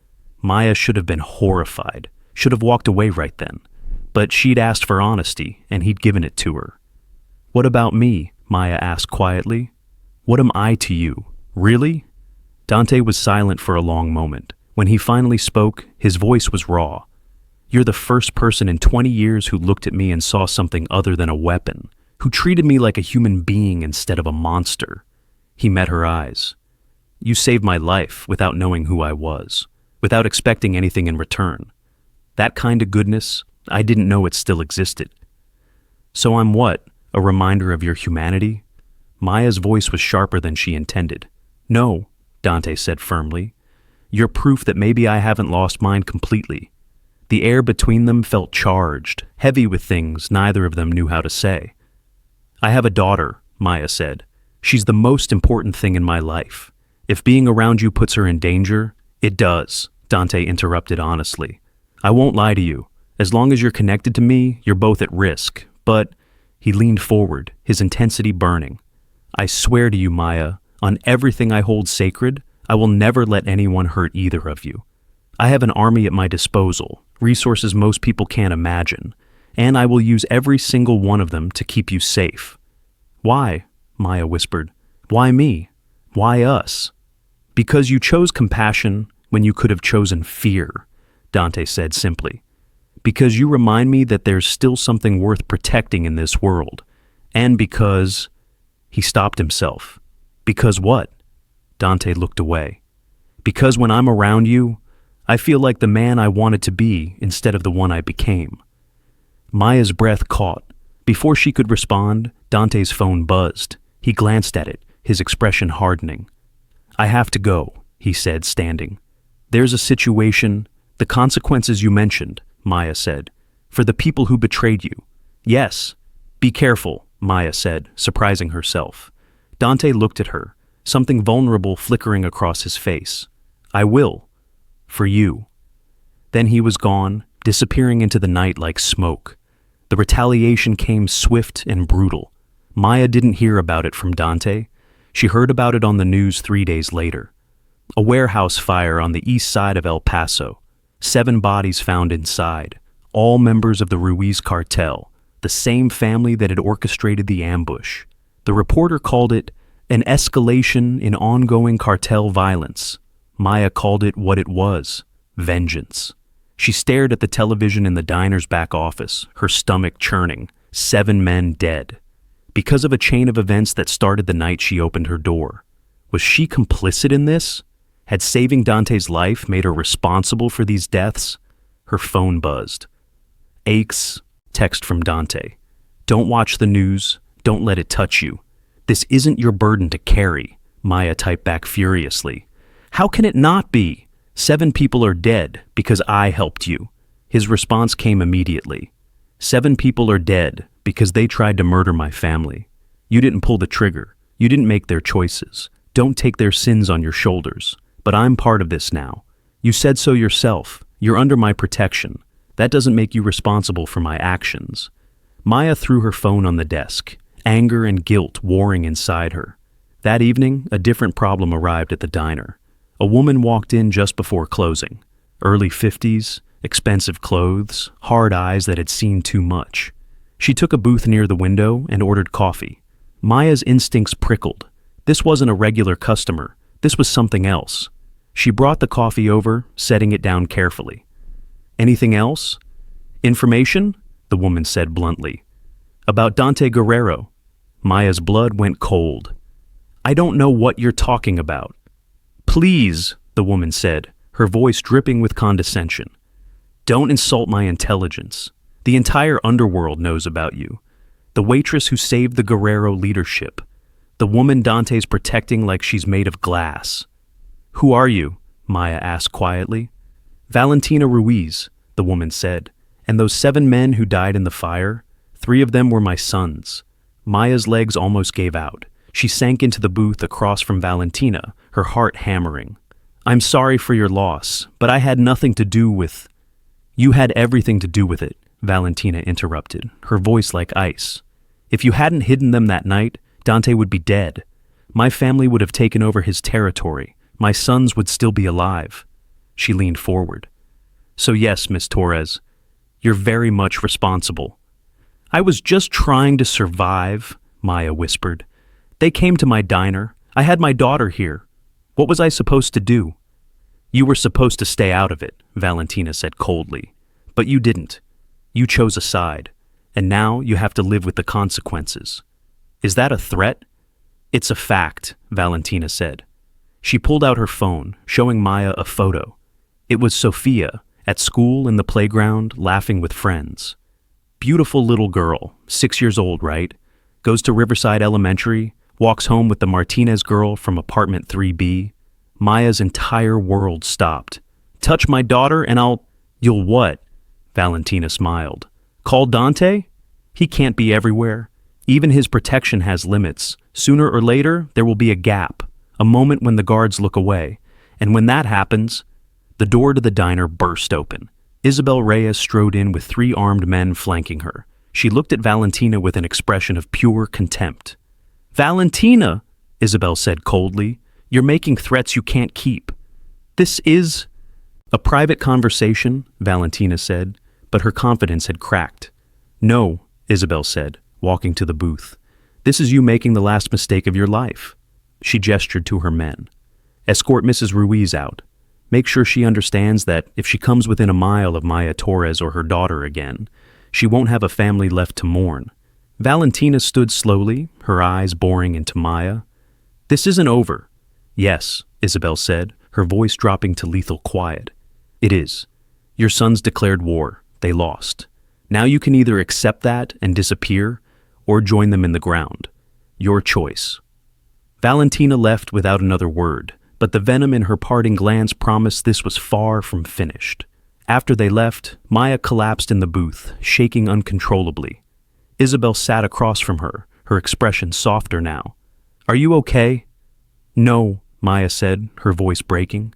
Maya should have been horrified, should have walked away right then. But she'd asked for honesty, and he'd given it to her. What about me? Maya asked quietly. What am I to you? Really? Dante was silent for a long moment. When he finally spoke, his voice was raw. "You're the first person in 20 years who looked at me and saw something other than a weapon, who treated me like a human being instead of a monster." He met her eyes. "You saved my life without knowing who I was, without expecting anything in return. That kind of goodness, I didn't know it still existed." "So I'm what? A reminder of your humanity?" Maya's voice was sharper than she intended. "No," Dante said firmly. "You're proof that maybe I haven't lost mine completely." The air between them felt charged, heavy with things neither of them knew how to say. "I have a daughter," Maya said. "She's the most important thing in my life. If being around you puts her in danger, it does," Dante interrupted honestly. "I won't lie to you. As long as you're connected to me, you're both at risk. But," he leaned forward, his intensity burning, "I swear to you, Maya, on everything I hold sacred, I will never let anyone hurt either of you. I have an army at my disposal, resources most people can't imagine, and I will use every single one of them to keep you safe." "Why?" Maya whispered. "Why me? Why us?" "Because you chose compassion when you could have chosen fear," Dante said simply. "Because you remind me that there's still something worth protecting in this world. And because..." He stopped himself. "Because what?" Dante looked away. "Because when I'm around you, I feel like the man I wanted to be instead of the one I became." Maya's breath caught. Before she could respond, Dante's phone buzzed. He glanced at it, his expression hardening. "I have to go," he said, standing. "There's a situation, the consequences you mentioned," Maya said, "for the people who betrayed you." "Yes. Be careful," Maya said, surprising herself. Dante looked at her, something vulnerable flickering across his face. "I will. For you." Then he was gone, disappearing into the night like smoke. The retaliation came swift and brutal. Maya didn't hear about it from Dante. She heard about it on the news 3 days later. A warehouse fire on the east side of El Paso. 7 bodies found inside, all members of the Ruiz cartel, the same family that had orchestrated the ambush. The reporter called it an escalation in ongoing cartel violence. Maya called it what it was: vengeance. She stared at the television in the diner's back office, her stomach churning. 7 men dead. Because of a chain of events that started the night she opened her door. Was she complicit in this? Had saving Dante's life made her responsible for these deaths? Her phone buzzed. "Aches," text from Dante. "Don't watch the news. Don't let it touch you. This isn't your burden to carry," Maya typed back furiously. "How can it not be? 7 people are dead because I helped you." His response came immediately. 7 people are dead because they tried to murder my family. You didn't pull the trigger. You didn't make their choices. Don't take their sins on your shoulders. But I'm part of this now. You said so yourself. You're under my protection. That doesn't make you responsible for my actions." Maya threw her phone on the desk, anger and guilt warring inside her. That evening, a different problem arrived at the diner. A woman walked in just before closing. Early 50s, expensive clothes, hard eyes that had seen too much. She took a booth near the window and ordered coffee. Maya's instincts prickled. This wasn't a regular customer. This was something else. She brought the coffee over, setting it down carefully. "Anything else?" "Information?" the woman said bluntly. "About Dante Guerrero." Maya's blood went cold. "I don't know what you're talking about." "Please," the woman said, her voice dripping with condescension. "Don't insult my intelligence. The entire underworld knows about you. The waitress who saved the Guerrero leadership. The woman Dante's protecting like she's made of glass." "Who are you?" Maya asked quietly. "Valentina Ruiz," the woman said. "And those 7 men who died in the fire, 3 of them were my sons." Maya's legs almost gave out. She sank into the booth across from Valentina, her heart hammering. "I'm sorry for your loss, but I had nothing to do with..." "You had everything to do with it," Valentina interrupted, her voice like ice. "If you hadn't hidden them that night, Dante would be dead. My family would have taken over his territory. My sons would still be alive." She leaned forward. "So yes, Miss Torres, you're very much responsible." "I was just trying to survive," Maya whispered. "They came to my diner. I had my daughter here. What was I supposed to do?" You were supposed to stay out of it, Valentina said coldly. But you didn't. You chose a side, and now you have to live with the consequences. Is that a threat? It's a fact, Valentina said. She pulled out her phone, showing Maya a photo. It was Sophia, at school in the playground, laughing with friends. Beautiful little girl, 6 years old, right? Goes to Riverside Elementary, walks home with the Martinez girl from apartment 3B. Maya's entire world stopped. Touch my daughter and You'll what? Valentina smiled. Call Dante? He can't be everywhere. Even his protection has limits. Sooner or later, there will be a gap, a moment when the guards look away. And when that happens, the door to the diner burst open. Isabel Reyes strode in with 3 armed men flanking her. She looked at Valentina with an expression of pure contempt. Valentina, Isabel said coldly, you're making threats you can't keep. This is a private conversation, Valentina said, but her confidence had cracked. No, Isabel said, walking to the booth. This is you making the last mistake of your life. She gestured to her men. Escort Mrs. Ruiz out. Make sure she understands that if she comes within a mile of Maya Torres or her daughter again, she won't have a family left to mourn. Valentina stood slowly, her eyes boring into Maya. This isn't over. Yes, Isabel said, her voice dropping to lethal quiet. It is. Your sons declared war. They lost. Now you can either accept that and disappear, or join them in the ground. Your choice. Valentina left without another word, but the venom in her parting glance promised this was far from finished. After they left, Maya collapsed in the booth, shaking uncontrollably. Isabel sat across from her, her expression softer now. Are you okay? No, Maya said, her voice breaking.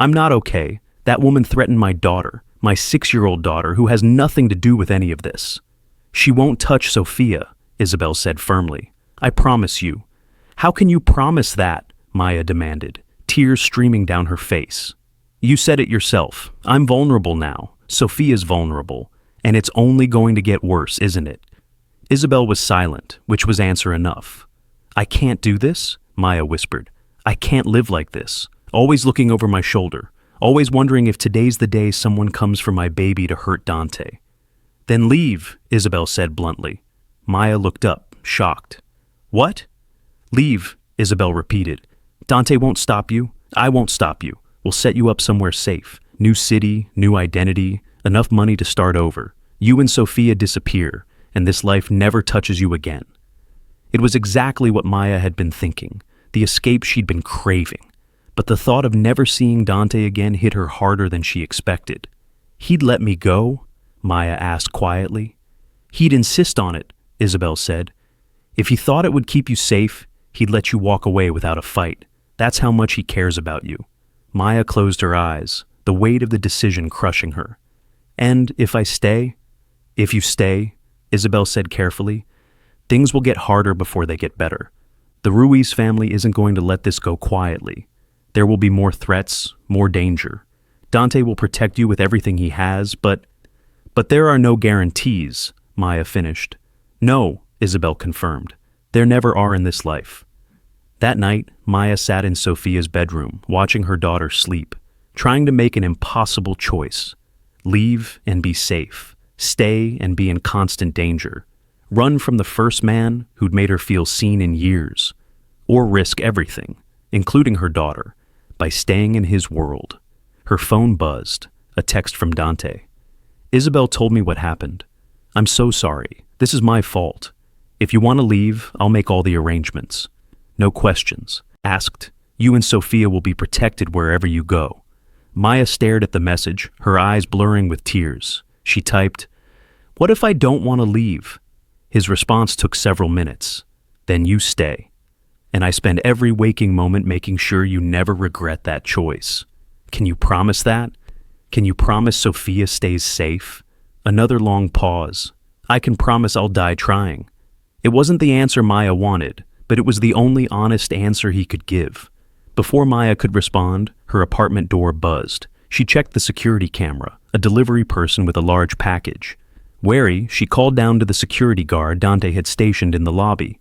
I'm not okay. That woman threatened my daughter, my 6-year-old daughter, who has nothing to do with any of this. She won't touch Sophia, Isabel said firmly. I promise you. How can you promise that? Maya demanded, tears streaming down her face. You said it yourself. I'm vulnerable now. Sophia's vulnerable. And it's only going to get worse, isn't it? Isabel was silent, which was answer enough. I can't do this, Maya whispered. I can't live like this, always looking over my shoulder, always wondering if today's the day someone comes for my baby to hurt Dante. Then leave, Isabel said bluntly. Maya looked up, shocked. What? Leave, Isabel repeated. Dante won't stop you. I won't stop you. We'll set you up somewhere safe. New city, new identity, enough money to start over. You and Sophia disappear, and this life never touches you again. It was exactly what Maya had been thinking, the escape she'd been craving. But the thought of never seeing Dante again hit her harder than she expected. He'd let me go? Maya asked quietly. He'd insist on it, Isabel said. If he thought it would keep you safe, he'd let you walk away without a fight. That's how much he cares about you. Maya closed her eyes, the weight of the decision crushing her. And if I stay? If you stay, Isabel said carefully, things will get harder before they get better. The Ruiz family isn't going to let this go quietly. There will be more threats, more danger. Dante will protect you with everything he has, but there are no guarantees, Maya finished. No, Isabel confirmed. There never are in this life. That night, Maya sat in Sophia's bedroom, watching her daughter sleep, trying to make an impossible choice. Leave and be safe. Stay and be in constant danger. Run from the first man who'd made her feel seen in years. Or risk everything, including her daughter, by staying in his world. Her phone buzzed, a text from Dante. Isabel told me what happened. I'm so sorry. This is my fault. If you want to leave, I'll make all the arrangements. No questions. Asked. You and Sophia will be protected wherever you go. Maya stared at the message, her eyes blurring with tears. She typed, What if I don't want to leave? His response took several minutes. Then you stay. And I spend every waking moment making sure you never regret that choice. Can you promise that? Can you promise Sophia stays safe? Another long pause. I can promise I'll die trying. It wasn't the answer Maya wanted, but it was the only honest answer he could give. Before Maya could respond, her apartment door buzzed. She checked the security camera, a delivery person with a large package. Wary, she called down to the security guard Dante had stationed in the lobby.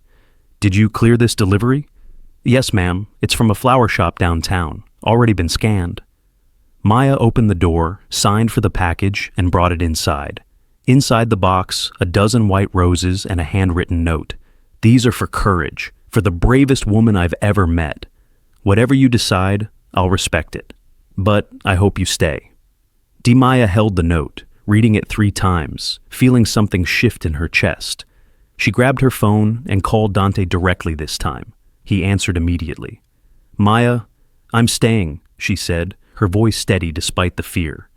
Did you clear this delivery? Yes, ma'am. It's from a flower shop downtown. Already been scanned. Maya opened the door, signed for the package, and brought it inside. Inside the box, a dozen white roses and a handwritten note. These are for courage, for the bravest woman I've ever met. Whatever you decide, I'll respect it. But I hope you stay. Maya held the note, reading it 3 times, feeling something shift in her chest. She grabbed her phone and called Dante directly this time. He answered immediately. Maya, I'm staying, she said, her voice steady despite the fear.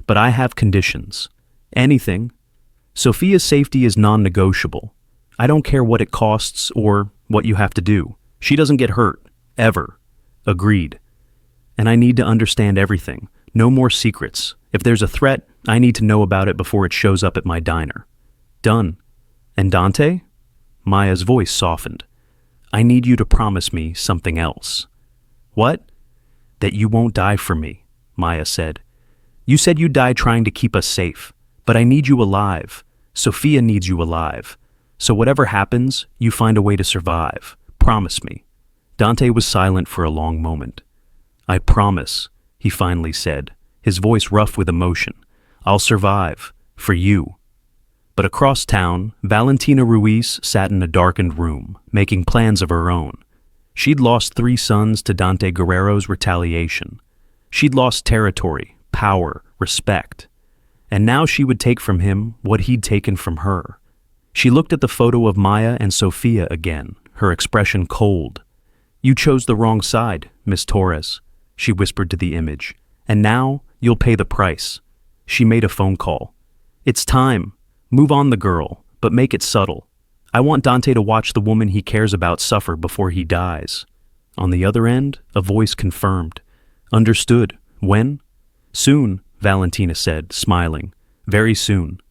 But I have conditions. Anything. Sophia's safety is non-negotiable. I don't care what it costs or what you have to do. She doesn't get hurt. Ever. Agreed. And I need to understand everything. No more secrets. If there's a threat, I need to know about it before it shows up at my diner. Done. And Dante? Maya's voice softened. I need you to promise me something else. What? That you won't die for me, Maya said. You said you'd die trying to keep us safe, but I need you alive. Sophia needs you alive. So whatever happens, you find a way to survive. Promise me. Dante was silent for a long moment. I promise, he finally said, his voice rough with emotion. I'll survive. For you. But across town, Valentina Ruiz sat in a darkened room, making plans of her own. She'd lost 3 sons to Dante Guerrero's retaliation. She'd lost territory, power, respect. And now she would take from him what he'd taken from her. She looked at the photo of Maya and Sophia again, her expression cold. You chose the wrong side, Miss Torres, she whispered to the image. And now you'll pay the price. She made a phone call. It's time. Move on the girl, but make it subtle. I want Dante to watch the woman he cares about suffer before he dies. On the other end, a voice confirmed. Understood. When? Soon, Valentina said, smiling. Very soon.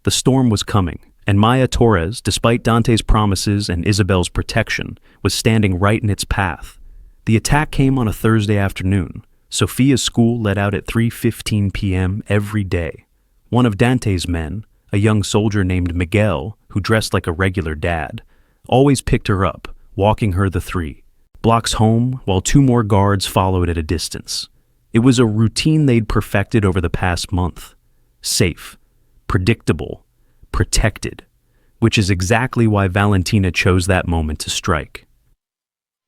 The storm was coming, and Maya Torres, despite Dante's promises and Isabel's protection, was standing right in its path. The attack came on a Thursday afternoon. Sophia's school let out at 3:15 p.m. every day. One of Dante's men, a young soldier named Miguel, who dressed like a regular dad, always picked her up, walking her the 3 blocks home while 2 more guards followed at a distance. It was a routine they'd perfected over the past month. Safe, predictable, protected, which is exactly why Valentina chose that moment to strike.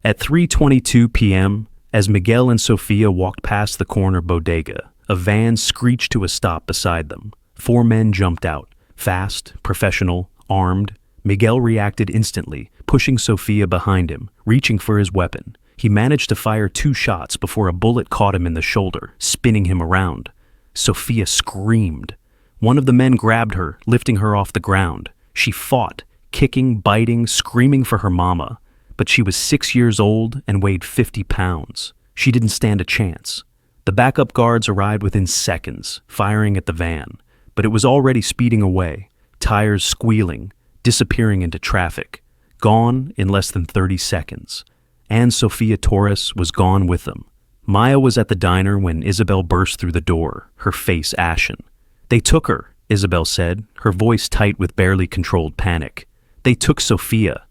At 3:22 p.m., as Miguel and Sophia walked past the corner bodega, a van screeched to a stop beside them. 4 men jumped out, fast, professional, armed. Miguel reacted instantly, pushing Sophia behind him, reaching for his weapon. He managed to fire 2 shots before a bullet caught him in the shoulder, spinning him around. Sophia screamed. One of the men grabbed her, lifting her off the ground. She fought, kicking, biting, screaming for her mama. But she was 6 years old and weighed 50 pounds. She didn't stand a chance. The backup guards arrived within seconds, firing at the van, but it was already speeding away, tires squealing, disappearing into traffic, gone in less than 30 seconds. And Sophia Torres was gone with them. Maya was at the diner when Isabel burst through the door, her face ashen. They took her, Isabel said, her voice tight with barely controlled panic. They took Sophia.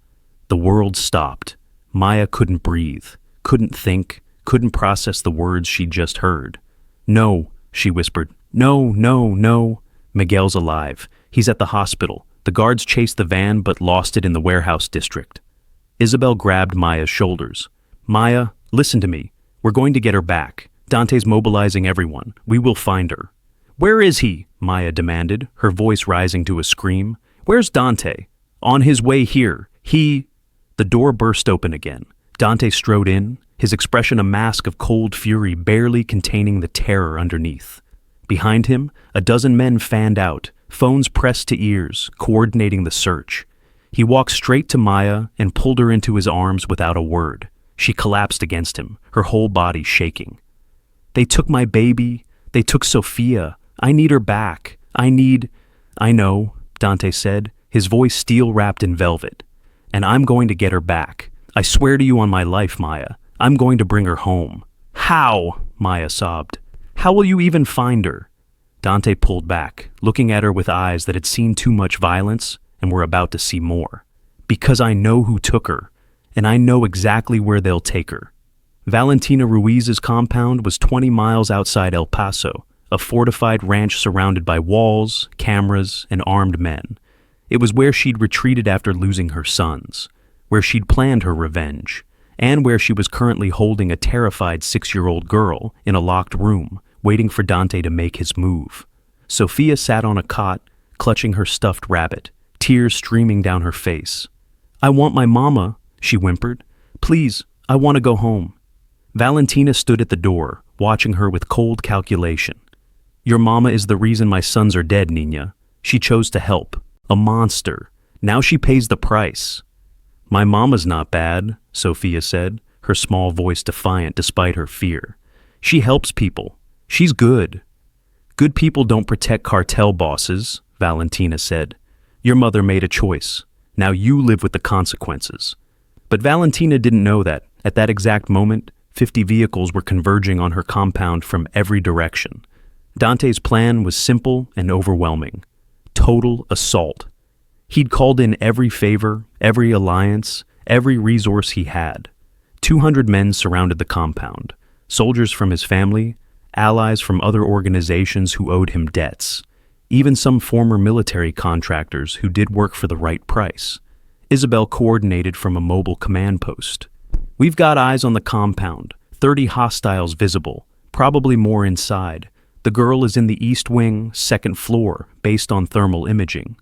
The world stopped. Maya couldn't breathe, couldn't think, couldn't process the words she'd just heard. No, she whispered. No, no, no. Miguel's alive. He's at the hospital. The guards chased the van but lost it in the warehouse district. Isabel grabbed Maya's shoulders. Maya, listen to me. We're going to get her back. Dante's mobilizing everyone. We will find her. Where is he? Maya demanded, her voice rising to a scream. Where's Dante? On his way here. The door burst open again. Dante strode in, his expression a mask of cold fury barely containing the terror underneath. Behind him, a dozen men fanned out, phones pressed to ears, coordinating the search. He walked straight to Maya and pulled her into his arms without a word. She collapsed against him, her whole body shaking. They took my baby. They took Sophia. I need her back. I know, Dante said, his voice steel-wrapped in velvet. And I'm going to get her back. I swear to you on my life, Maya. I'm going to bring her home. How? Maya sobbed. How will you even find her? Dante pulled back, looking at her with eyes that had seen too much violence and were about to see more. Because I know who took her, and I know exactly where they'll take her. Valentina Ruiz's compound was 20 miles outside El Paso, a fortified ranch surrounded by walls, cameras, and armed men. It was where she'd retreated after losing her sons, where she'd planned her revenge, and where she was currently holding a terrified 6-year-old girl in a locked room, waiting for Dante to make his move. Sophia sat on a cot, clutching her stuffed rabbit, tears streaming down her face. "I want my mama," she whimpered. "Please, I want to go home." Valentina stood at the door, watching her with cold calculation. "Your mama is the reason my sons are dead, Nina. She chose to help. A monster. Now she pays the price." "My mama's not bad," Sophia said, her small voice defiant despite her fear. "She helps people. She's good." "Good people don't protect cartel bosses," Valentina said. "Your mother made a choice. Now you live with the consequences." But Valentina didn't know that, at that exact moment, 50 vehicles were converging on her compound from every direction. Dante's plan was simple and overwhelming. Total assault. He'd called in every favor, every alliance, every resource he had. 200 men surrounded the compound, soldiers from his family, allies from other organizations who owed him debts, even some former military contractors who did work for the right price. Isabel coordinated from a mobile command post. "We've got eyes on the compound, 30 hostiles visible, probably more inside. The girl is in the east wing, second floor, based on thermal imaging."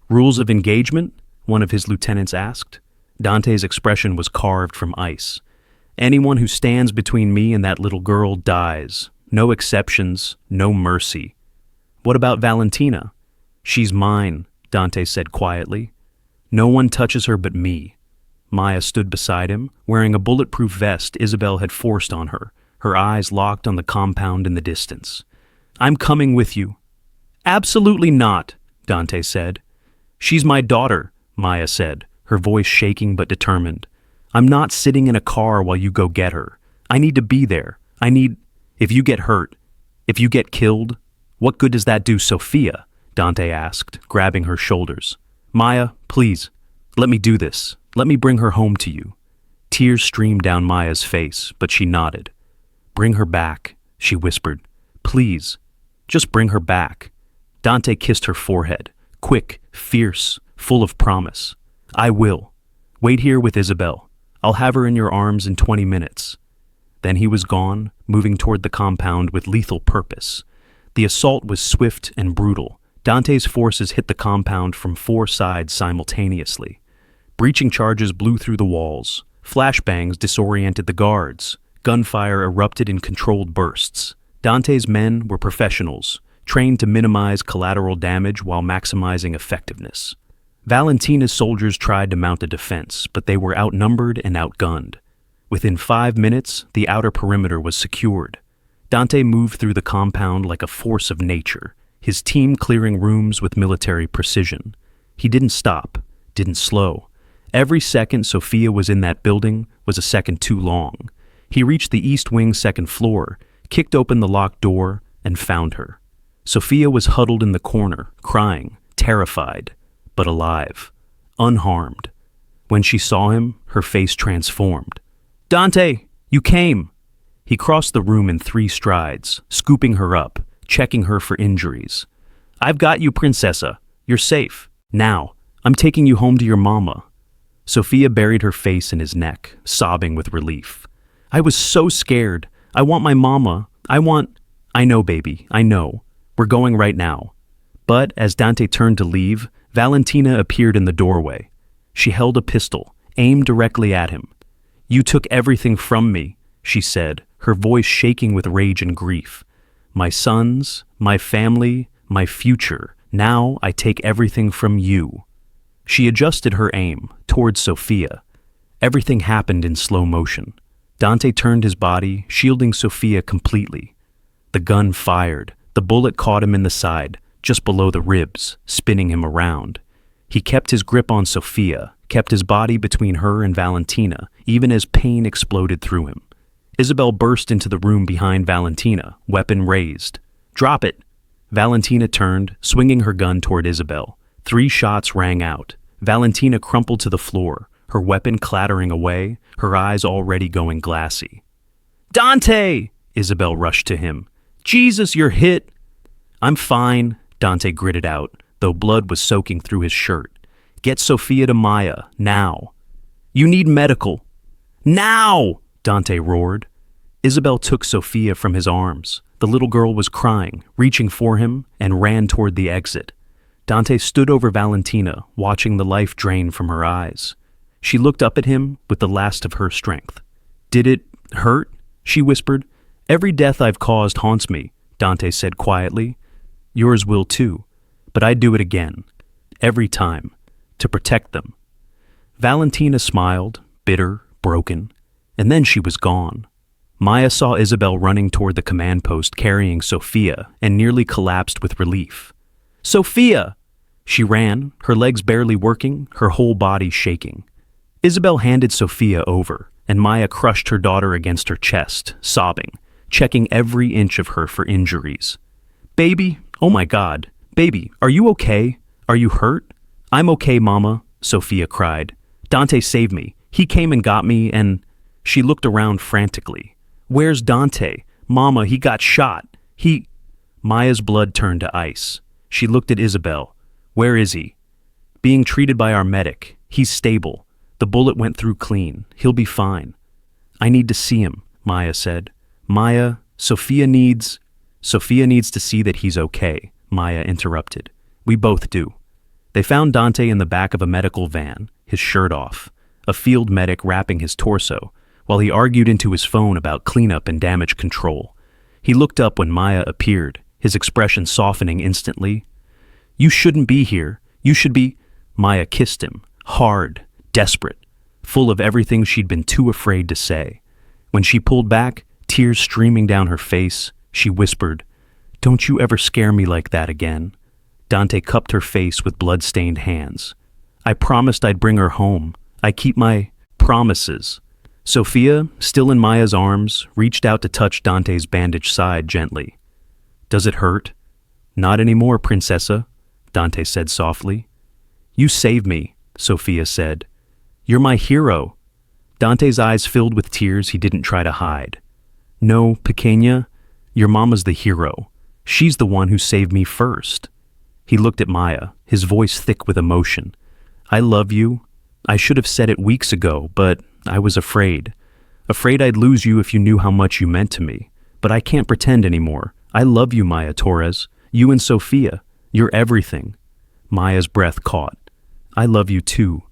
"Rules of engagement?" one of his lieutenants asked. Dante's expression was carved from ice. "Anyone who stands between me and that little girl dies. No exceptions, no mercy." "What about Valentina?" "She's mine," Dante said quietly. "No one touches her but me." Maya stood beside him, wearing a bulletproof vest Isabel had forced on her, her eyes locked on the compound in the distance. "I'm coming with you." "Absolutely not," Dante said. "She's my daughter," Maya said, her voice shaking but determined. "I'm not sitting in a car while you go get her. I need to be there. If you get hurt, if you get killed, what good does that do Sophia?" Dante asked, grabbing her shoulders. "Maya, please, let me do this. Let me bring her home to you." Tears streamed down Maya's face, but she nodded. "Bring her back," she whispered. "Please, just bring her back." Dante kissed her forehead, quick, fierce, full of promise. "I will. Wait here with Isabel. I'll have her in your arms in 20 minutes. Then he was gone, moving toward the compound with lethal purpose. The assault was swift and brutal. Dante's forces hit the compound from 4 sides simultaneously. Breaching charges blew through the walls. Flashbangs disoriented the guards. Gunfire erupted in controlled bursts. Dante's men were professionals, trained to minimize collateral damage while maximizing effectiveness. Valentina's soldiers tried to mount a defense, but they were outnumbered and outgunned. Within 5 minutes, the outer perimeter was secured. Dante moved through the compound like a force of nature, his team clearing rooms with military precision. He didn't stop, didn't slow. Every second Sophia was in that building was a second too long. He reached the east wing second floor, kicked open the locked door, and found her. Sophia was huddled in the corner, crying, terrified, but alive, unharmed. When she saw him, her face transformed. "Dante, you came!" He crossed the room in 3 strides, scooping her up, checking her for injuries. "I've got you, Princessa. You're safe. Now, I'm taking you home to your mama." Sophia buried her face in his neck, sobbing with relief. "I was so scared. I want my mama. I know, baby, I know. We're going right now." But as Dante turned to leave, Valentina appeared in the doorway. She held a pistol, aimed directly at him. "You took everything from me," she said, her voice shaking with rage and grief. "My sons, my family, my future. Now I take everything from you." She adjusted her aim towards Sophia. Everything happened in slow motion. Dante turned his body, shielding Sophia completely. The gun fired. The bullet caught him in the side, just below the ribs, spinning him around. He kept his grip on Sophia, kept his body between her and Valentina, even as pain exploded through him. Isabel burst into the room behind Valentina, weapon raised. "Drop it!" Valentina turned, swinging her gun toward Isabel. 3 shots rang out. Valentina crumpled to the floor, her weapon clattering away, her eyes already going glassy. Dante! Isabel rushed to him. Jesus, you're hit! I'm fine, Dante gritted out, though blood was soaking through his shirt. Get Sophia to Maya, now. You need medical. Now! Dante roared. Isabel took Sophia from his arms. The little girl was crying, reaching for him, and ran toward the exit. Dante stood over Valentina, watching the life drain from her eyes. She looked up at him with the last of her strength. Did it hurt? She whispered. Every death I've caused haunts me, Dante said quietly. Yours will too, but I'd do it again. Every time. To protect them. Valentina smiled, bitter, broken, and then she was gone. Maya saw Isabel running toward the command post carrying Sophia and nearly collapsed with relief. Sophia! She ran, her legs barely working, her whole body shaking. Isabel handed Sophia over, and Maya crushed her daughter against her chest, sobbing, checking every inch of her for injuries. Baby, oh my God, baby, are you okay? Are you hurt? I'm okay, Mama, Sophia cried. Dante saved me. He came and got me and... She looked around frantically. Where's Dante? Mama, he got shot. Maya's blood turned to ice. She looked at Isabel. Where is he? Being treated by our medic. He's stable. The bullet went through clean. He'll be fine. I need to see him, Maya said. Maya, Sophia needs to see that he's okay, Maya interrupted. We both do. They found Dante in the back of a medical van, his shirt off, a field medic wrapping his torso, while he argued into his phone about cleanup and damage control. He looked up when Maya appeared, his expression softening instantly. You shouldn't be here. You should be... Maya kissed him, hard, desperate, full of everything she'd been too afraid to say. When she pulled back, tears streaming down her face, she whispered, Don't you ever scare me like that again. Dante cupped her face with blood-stained hands. I promised I'd bring her home. I keep my promises. Sophia, still in Maya's arms, reached out to touch Dante's bandaged side gently. Does it hurt? Not anymore, Princessa, Dante said softly. You saved me, Sophia said. You're my hero. Dante's eyes filled with tears he didn't try to hide. No, Pequeña, your mama's the hero. She's the one who saved me first. He looked at Maya, his voice thick with emotion. I love you. I should have said it weeks ago, but I was afraid. Afraid I'd lose you if you knew how much you meant to me. But I can't pretend anymore. I love you, Maya Torres. You and Sophia. You're everything. Maya's breath caught. I love you too.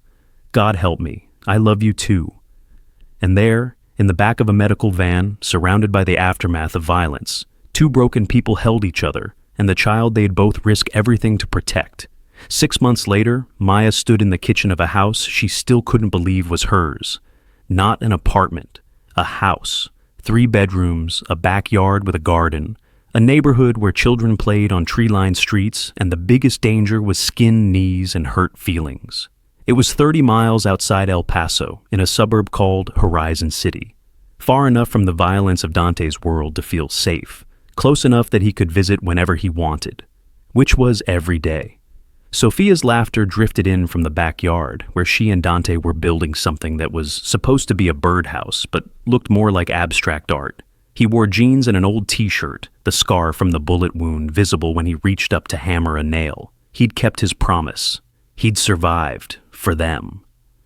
God help me. I love you too. And there, in the back of a medical van, surrounded by the aftermath of violence, two broken people held each other, and the child they'd both risk everything to protect. 6 months later, Maya stood in the kitchen of a house she still couldn't believe was hers. Not an apartment, a house. 3 bedrooms, a backyard with a garden, a neighborhood where children played on tree-lined streets, and the biggest danger was skinned knees and hurt feelings. It was 30 miles outside El Paso, in a suburb called Horizon City. Far enough from the violence of Dante's world to feel safe, close enough that he could visit whenever he wanted, which was every day. Sophia's laughter drifted in from the backyard, where she and Dante were building something that was supposed to be a birdhouse, but looked more like abstract art. He wore jeans and an old t-shirt, the scar from the bullet wound visible when he reached up to hammer a nail. He'd kept his promise. He'd survived, for them.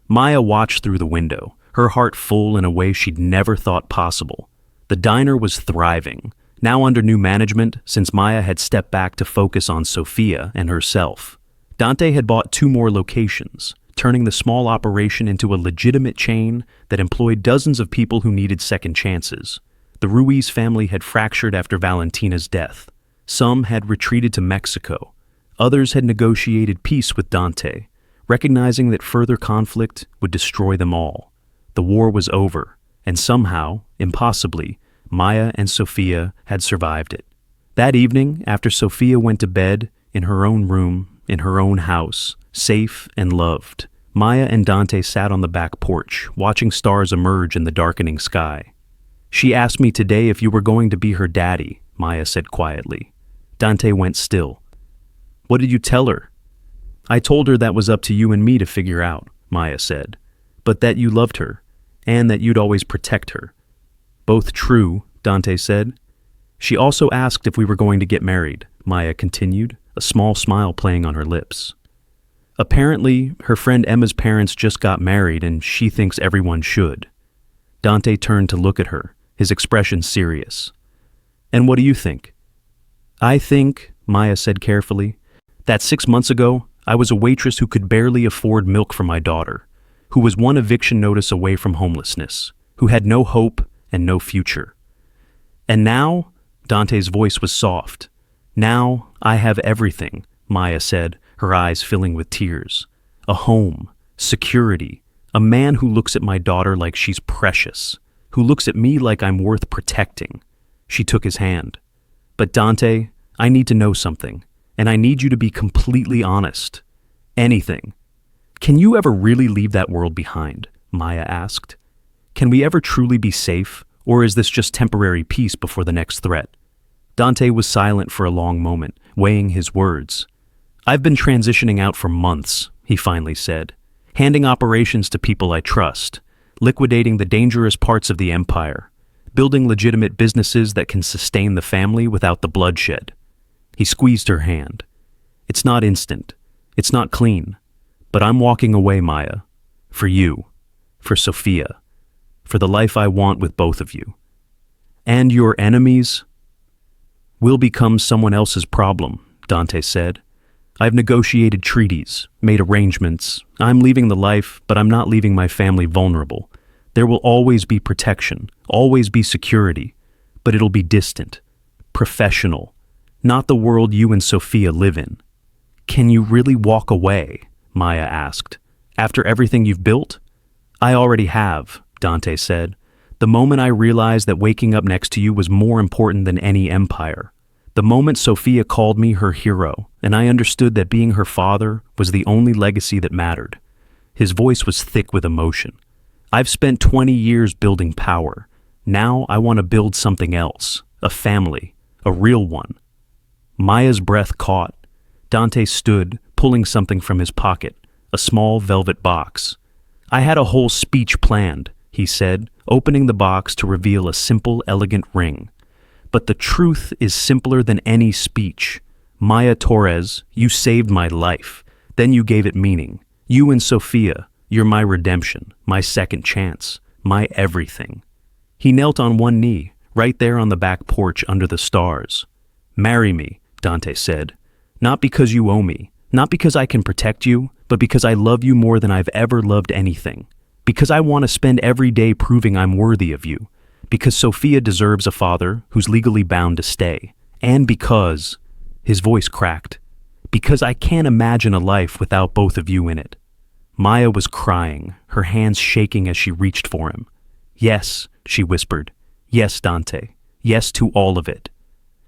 Maya watched through the window, her heart full in a way she'd never thought possible. The diner was thriving, now under new management since Maya had stepped back to focus on Sophia and herself. Dante had bought 2 more locations, turning the small operation into a legitimate chain that employed dozens of people who needed second chances. The Ruiz family had fractured after Valentina's death. Some had retreated to Mexico. Others had negotiated peace with Dante, recognizing that further conflict would destroy them all. The war was over, and somehow, impossibly, Maya and Sophia had survived it. That evening, after Sophia went to bed, in her own room, in her own house, safe and loved, Maya and Dante sat on the back porch, watching stars emerge in the darkening sky. She asked me today if you were going to be her daddy, Maya said quietly. Dante went still. What did you tell her? I told her that was up to you and me to figure out, Maya said, but that you loved her, and that you'd always protect her. Both true, Dante said. She also asked if we were going to get married, Maya continued, a small smile playing on her lips. Apparently, her friend Emma's parents just got married and she thinks everyone should. Dante turned to look at her, his expression serious. And what do you think? I think, Maya said carefully, that 6 months ago, I was a waitress who could barely afford milk for my daughter, who was one eviction notice away from homelessness, who had no hope and no future. And now, Dante's voice was soft. Now I have everything, Maya said, her eyes filling with tears. A home, security, a man who looks at my daughter like she's precious, who looks at me like I'm worth protecting. She took his hand. But Dante, I need to know something, and I need you to be completely honest. Anything. Can you ever really leave that world behind? Maya asked. Can we ever truly be safe, or is this just temporary peace before the next threat? Dante was silent for a long moment, weighing his words. I've been transitioning out for months, he finally said, handing operations to people I trust, liquidating the dangerous parts of the empire, building legitimate businesses that can sustain the family without the bloodshed. He squeezed her hand. It's not instant. It's not clean. But I'm walking away, Maya. For you. For Sophia. For the life I want with both of you. And your enemies will become someone else's problem, Dante said. I've negotiated treaties, made arrangements. I'm leaving the life, but I'm not leaving my family vulnerable. There will always be protection, always be security, but it'll be distant, professional, not the world you and Sophia live in. Can you really walk away? Maya asked. After everything you've built? I already have, Dante said. The moment I realized that waking up next to you was more important than any empire. The moment Sophia called me her hero, and I understood that being her father was the only legacy that mattered. His voice was thick with emotion. I've spent 20 years building power. Now I want to build something else, a family, a real one. Maya's breath caught. Dante stood, pulling something from his pocket, a small velvet box. I had a whole speech planned, he said, opening the box to reveal a simple, elegant ring. But the truth is simpler than any speech. Maya Torres, you saved my life. Then you gave it meaning. You and Sophia, you're my redemption, my second chance, my everything. He knelt on one knee, right there on the back porch under the stars. Marry me, Dante said. Not because you owe me, not because I can protect you, but because I love you more than I've ever loved anything. Because I want to spend every day proving I'm worthy of you. Because Sophia deserves a father who's legally bound to stay. And because, his voice cracked, because I can't imagine a life without both of you in it. Maya was crying, her hands shaking as she reached for him. Yes, she whispered. Yes, Dante. Yes to all of it.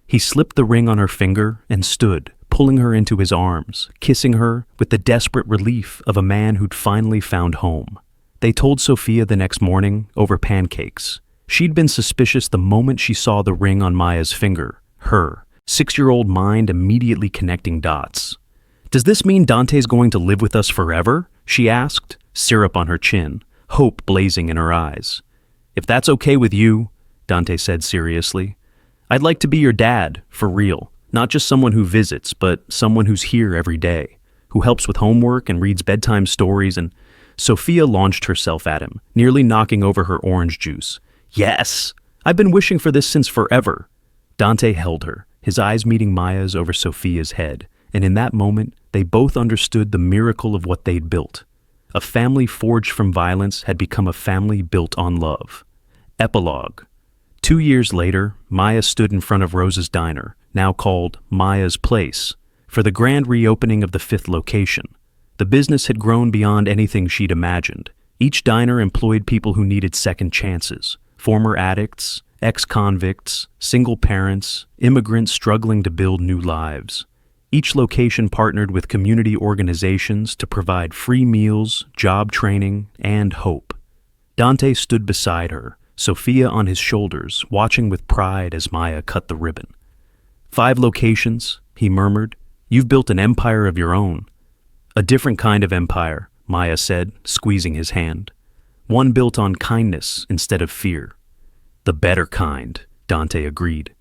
He slipped the ring on her finger and stood, pulling her into his arms, kissing her with the desperate relief of a man who'd finally found home. They told Sophia the next morning over pancakes. She'd been suspicious the moment she saw the ring on Maya's finger. Her 6-year-old mind immediately connecting dots. Does this mean Dante's going to live with us forever? She asked, syrup on her chin, hope blazing in her eyes. If that's okay with you, Dante said seriously, I'd like to be your dad, for real. Not just someone who visits, but someone who's here every day, who helps with homework and reads bedtime stories. And Sophia launched herself at him, nearly knocking over her orange juice. Yes! I've been wishing for this since forever. Dante held her, his eyes meeting Maya's over Sophia's head, and in that moment, they both understood the miracle of what they'd built. A family forged from violence had become a family built on love. Epilogue. 2 years later, Maya stood in front of Rose's diner, now called Maya's Place, for the grand reopening of the 5th location. The business had grown beyond anything she'd imagined. Each diner employed people who needed second chances, former addicts, ex-convicts, single parents, immigrants struggling to build new lives. Each location partnered with community organizations to provide free meals, job training, and hope. Dante stood beside her, Sophia on his shoulders, watching with pride as Maya cut the ribbon. 5 locations, he murmured. You've built an empire of your own. A different kind of empire, Maya said, squeezing his hand. One built on kindness instead of fear. The better kind, Dante agreed.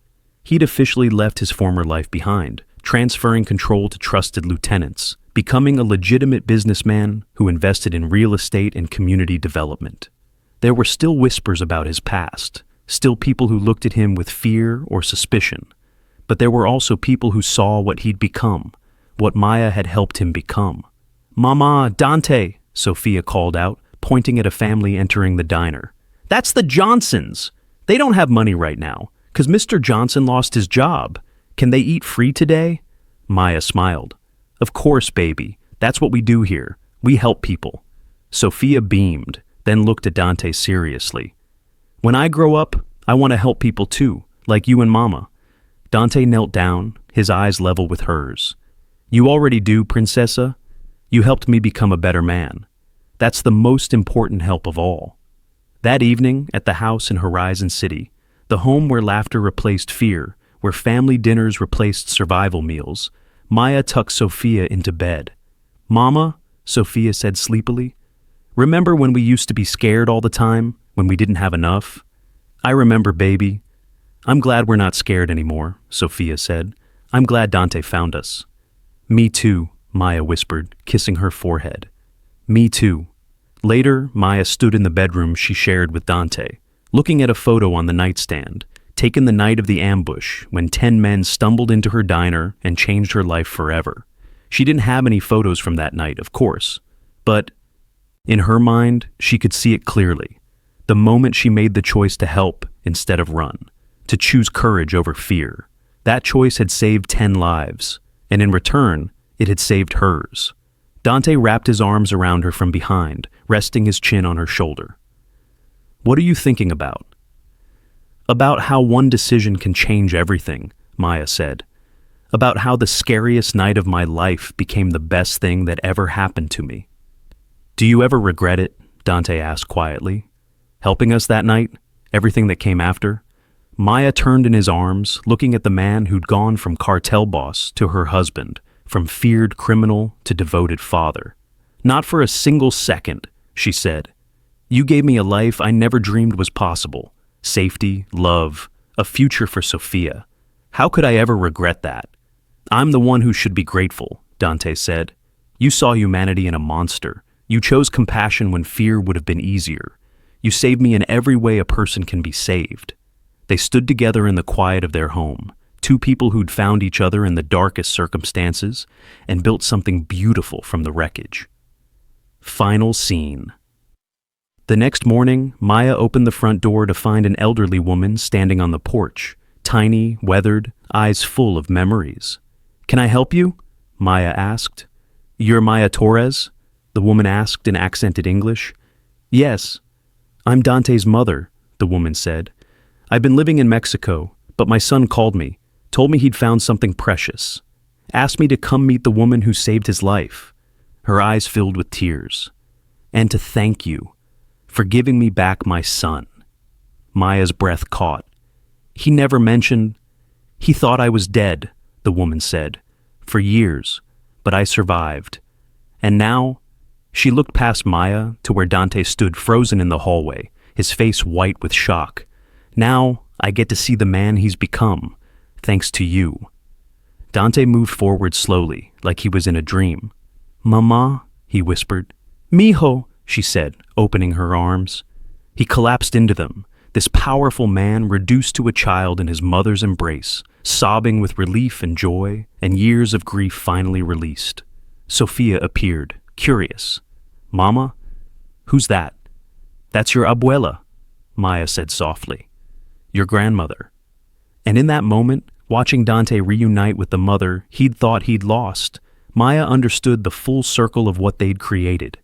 He'd officially left his former life behind, transferring control to trusted lieutenants, becoming a legitimate businessman who invested in real estate and community development. There were still whispers about his past, still people who looked at him with fear or suspicion. But there were also people who saw what he'd become, what Maya had helped him become. "Mama, Dante," Sophia called out, pointing at a family entering the diner. "That's the Johnsons! They don't have money right now, 'cause Mr. Johnson lost his job. Can they eat free today?" Maya smiled. "Of course, baby. That's what we do here. We help people." Sophia beamed, then looked at Dante seriously. "When I grow up, I want to help people too, like you and Mama." Dante knelt down, his eyes level with hers. "You already do, Princessa. You helped me become a better man. That's the most important help of all." That evening, at the house in Horizon City, the home where laughter replaced fear, where family dinners replaced survival meals, Maya tucked Sophia into bed. "Mama," Sophia said sleepily, "remember when we used to be scared all the time, when we didn't have enough?" "I remember, baby." "I'm glad we're not scared anymore," Sophia said. "I'm glad Dante found us." "Me too," Maya whispered, kissing her forehead. "Me too." Later, Maya stood in the bedroom she shared with Dante, looking at a photo on the nightstand, taken the night of the ambush when 10 men stumbled into her diner and changed her life forever. She didn't have any photos from that night, of course, but in her mind, she could see it clearly. The moment she made the choice to help instead of run, to choose courage over fear. That choice had saved 10 lives, and in return, it had saved hers. Dante wrapped his arms around her from behind, resting his chin on her shoulder. "What are you thinking about?" "About how one decision can change everything," Maya said. "About how the scariest night of my life became the best thing that ever happened to me." "Do you ever regret it?" Dante asked quietly. "Helping us that night? Everything that came after?" Maya turned in his arms, looking at the man who'd gone from cartel boss to her husband, from feared criminal to devoted father. "Not for a single second," she said. "You gave me a life I never dreamed was possible. Safety, love, a future for Sophia. How could I ever regret that?" "I'm the one who should be grateful," Dante said. "You saw humanity in a monster. You chose compassion when fear would have been easier. You saved me in every way a person can be saved." They stood together in the quiet of their home, two people who'd found each other in the darkest circumstances and built something beautiful from the wreckage. Final scene. The next morning, Maya opened the front door to find an elderly woman standing on the porch, tiny, weathered, eyes full of memories. "Can I help you?" Maya asked. "You're Maya Torres?" the woman asked in accented English. "Yes. I'm Dante's mother," the woman said. "I've been living in Mexico, but my son called me, told me he'd found something precious, asked me to come meet the woman who saved his life." Her eyes filled with tears. "And to thank you for giving me back my son." Maya's breath caught. "He never mentioned—" "He thought I was dead," the woman said, "for years, but I survived. And now—" She looked past Maya to where Dante stood frozen in the hallway, his face white with shock. "Now I get to see the man he's become, thanks to you." Dante moved forward slowly, like he was in a dream. "Mama," he whispered. "Mijo," she said, opening her arms. He collapsed into them, this powerful man reduced to a child in his mother's embrace, sobbing with relief and joy, and years of grief finally released. Sophia appeared, curious. "Mama? Who's that?" "That's your abuela," Maya said softly. "Your grandmother." And in that moment, watching Dante reunite with the mother he'd thought he'd lost, Maya understood the full circle of what they'd created.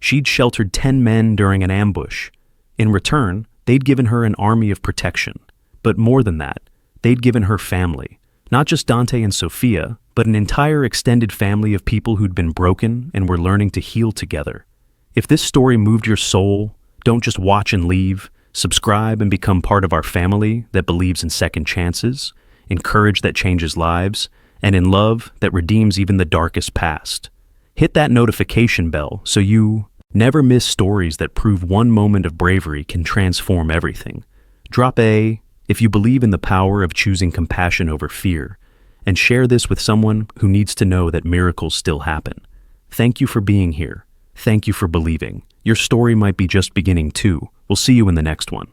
She'd sheltered 10 men during an ambush. In return, they'd given her an army of protection. But more than that, they'd given her family. Not just Dante and Sophia, but an entire extended family of people who'd been broken and were learning to heal together. If this story moved your soul, don't just watch and leave. Subscribe and become part of our family that believes in second chances, in courage that changes lives, and in love that redeems even the darkest past. Hit that notification bell so you never miss stories that prove one moment of bravery can transform everything. Drop A if you believe in the power of choosing compassion over fear, and share this with someone who needs to know that miracles still happen. Thank you for being here. Thank you for believing. Your story might be just beginning too. We'll see you in the next one.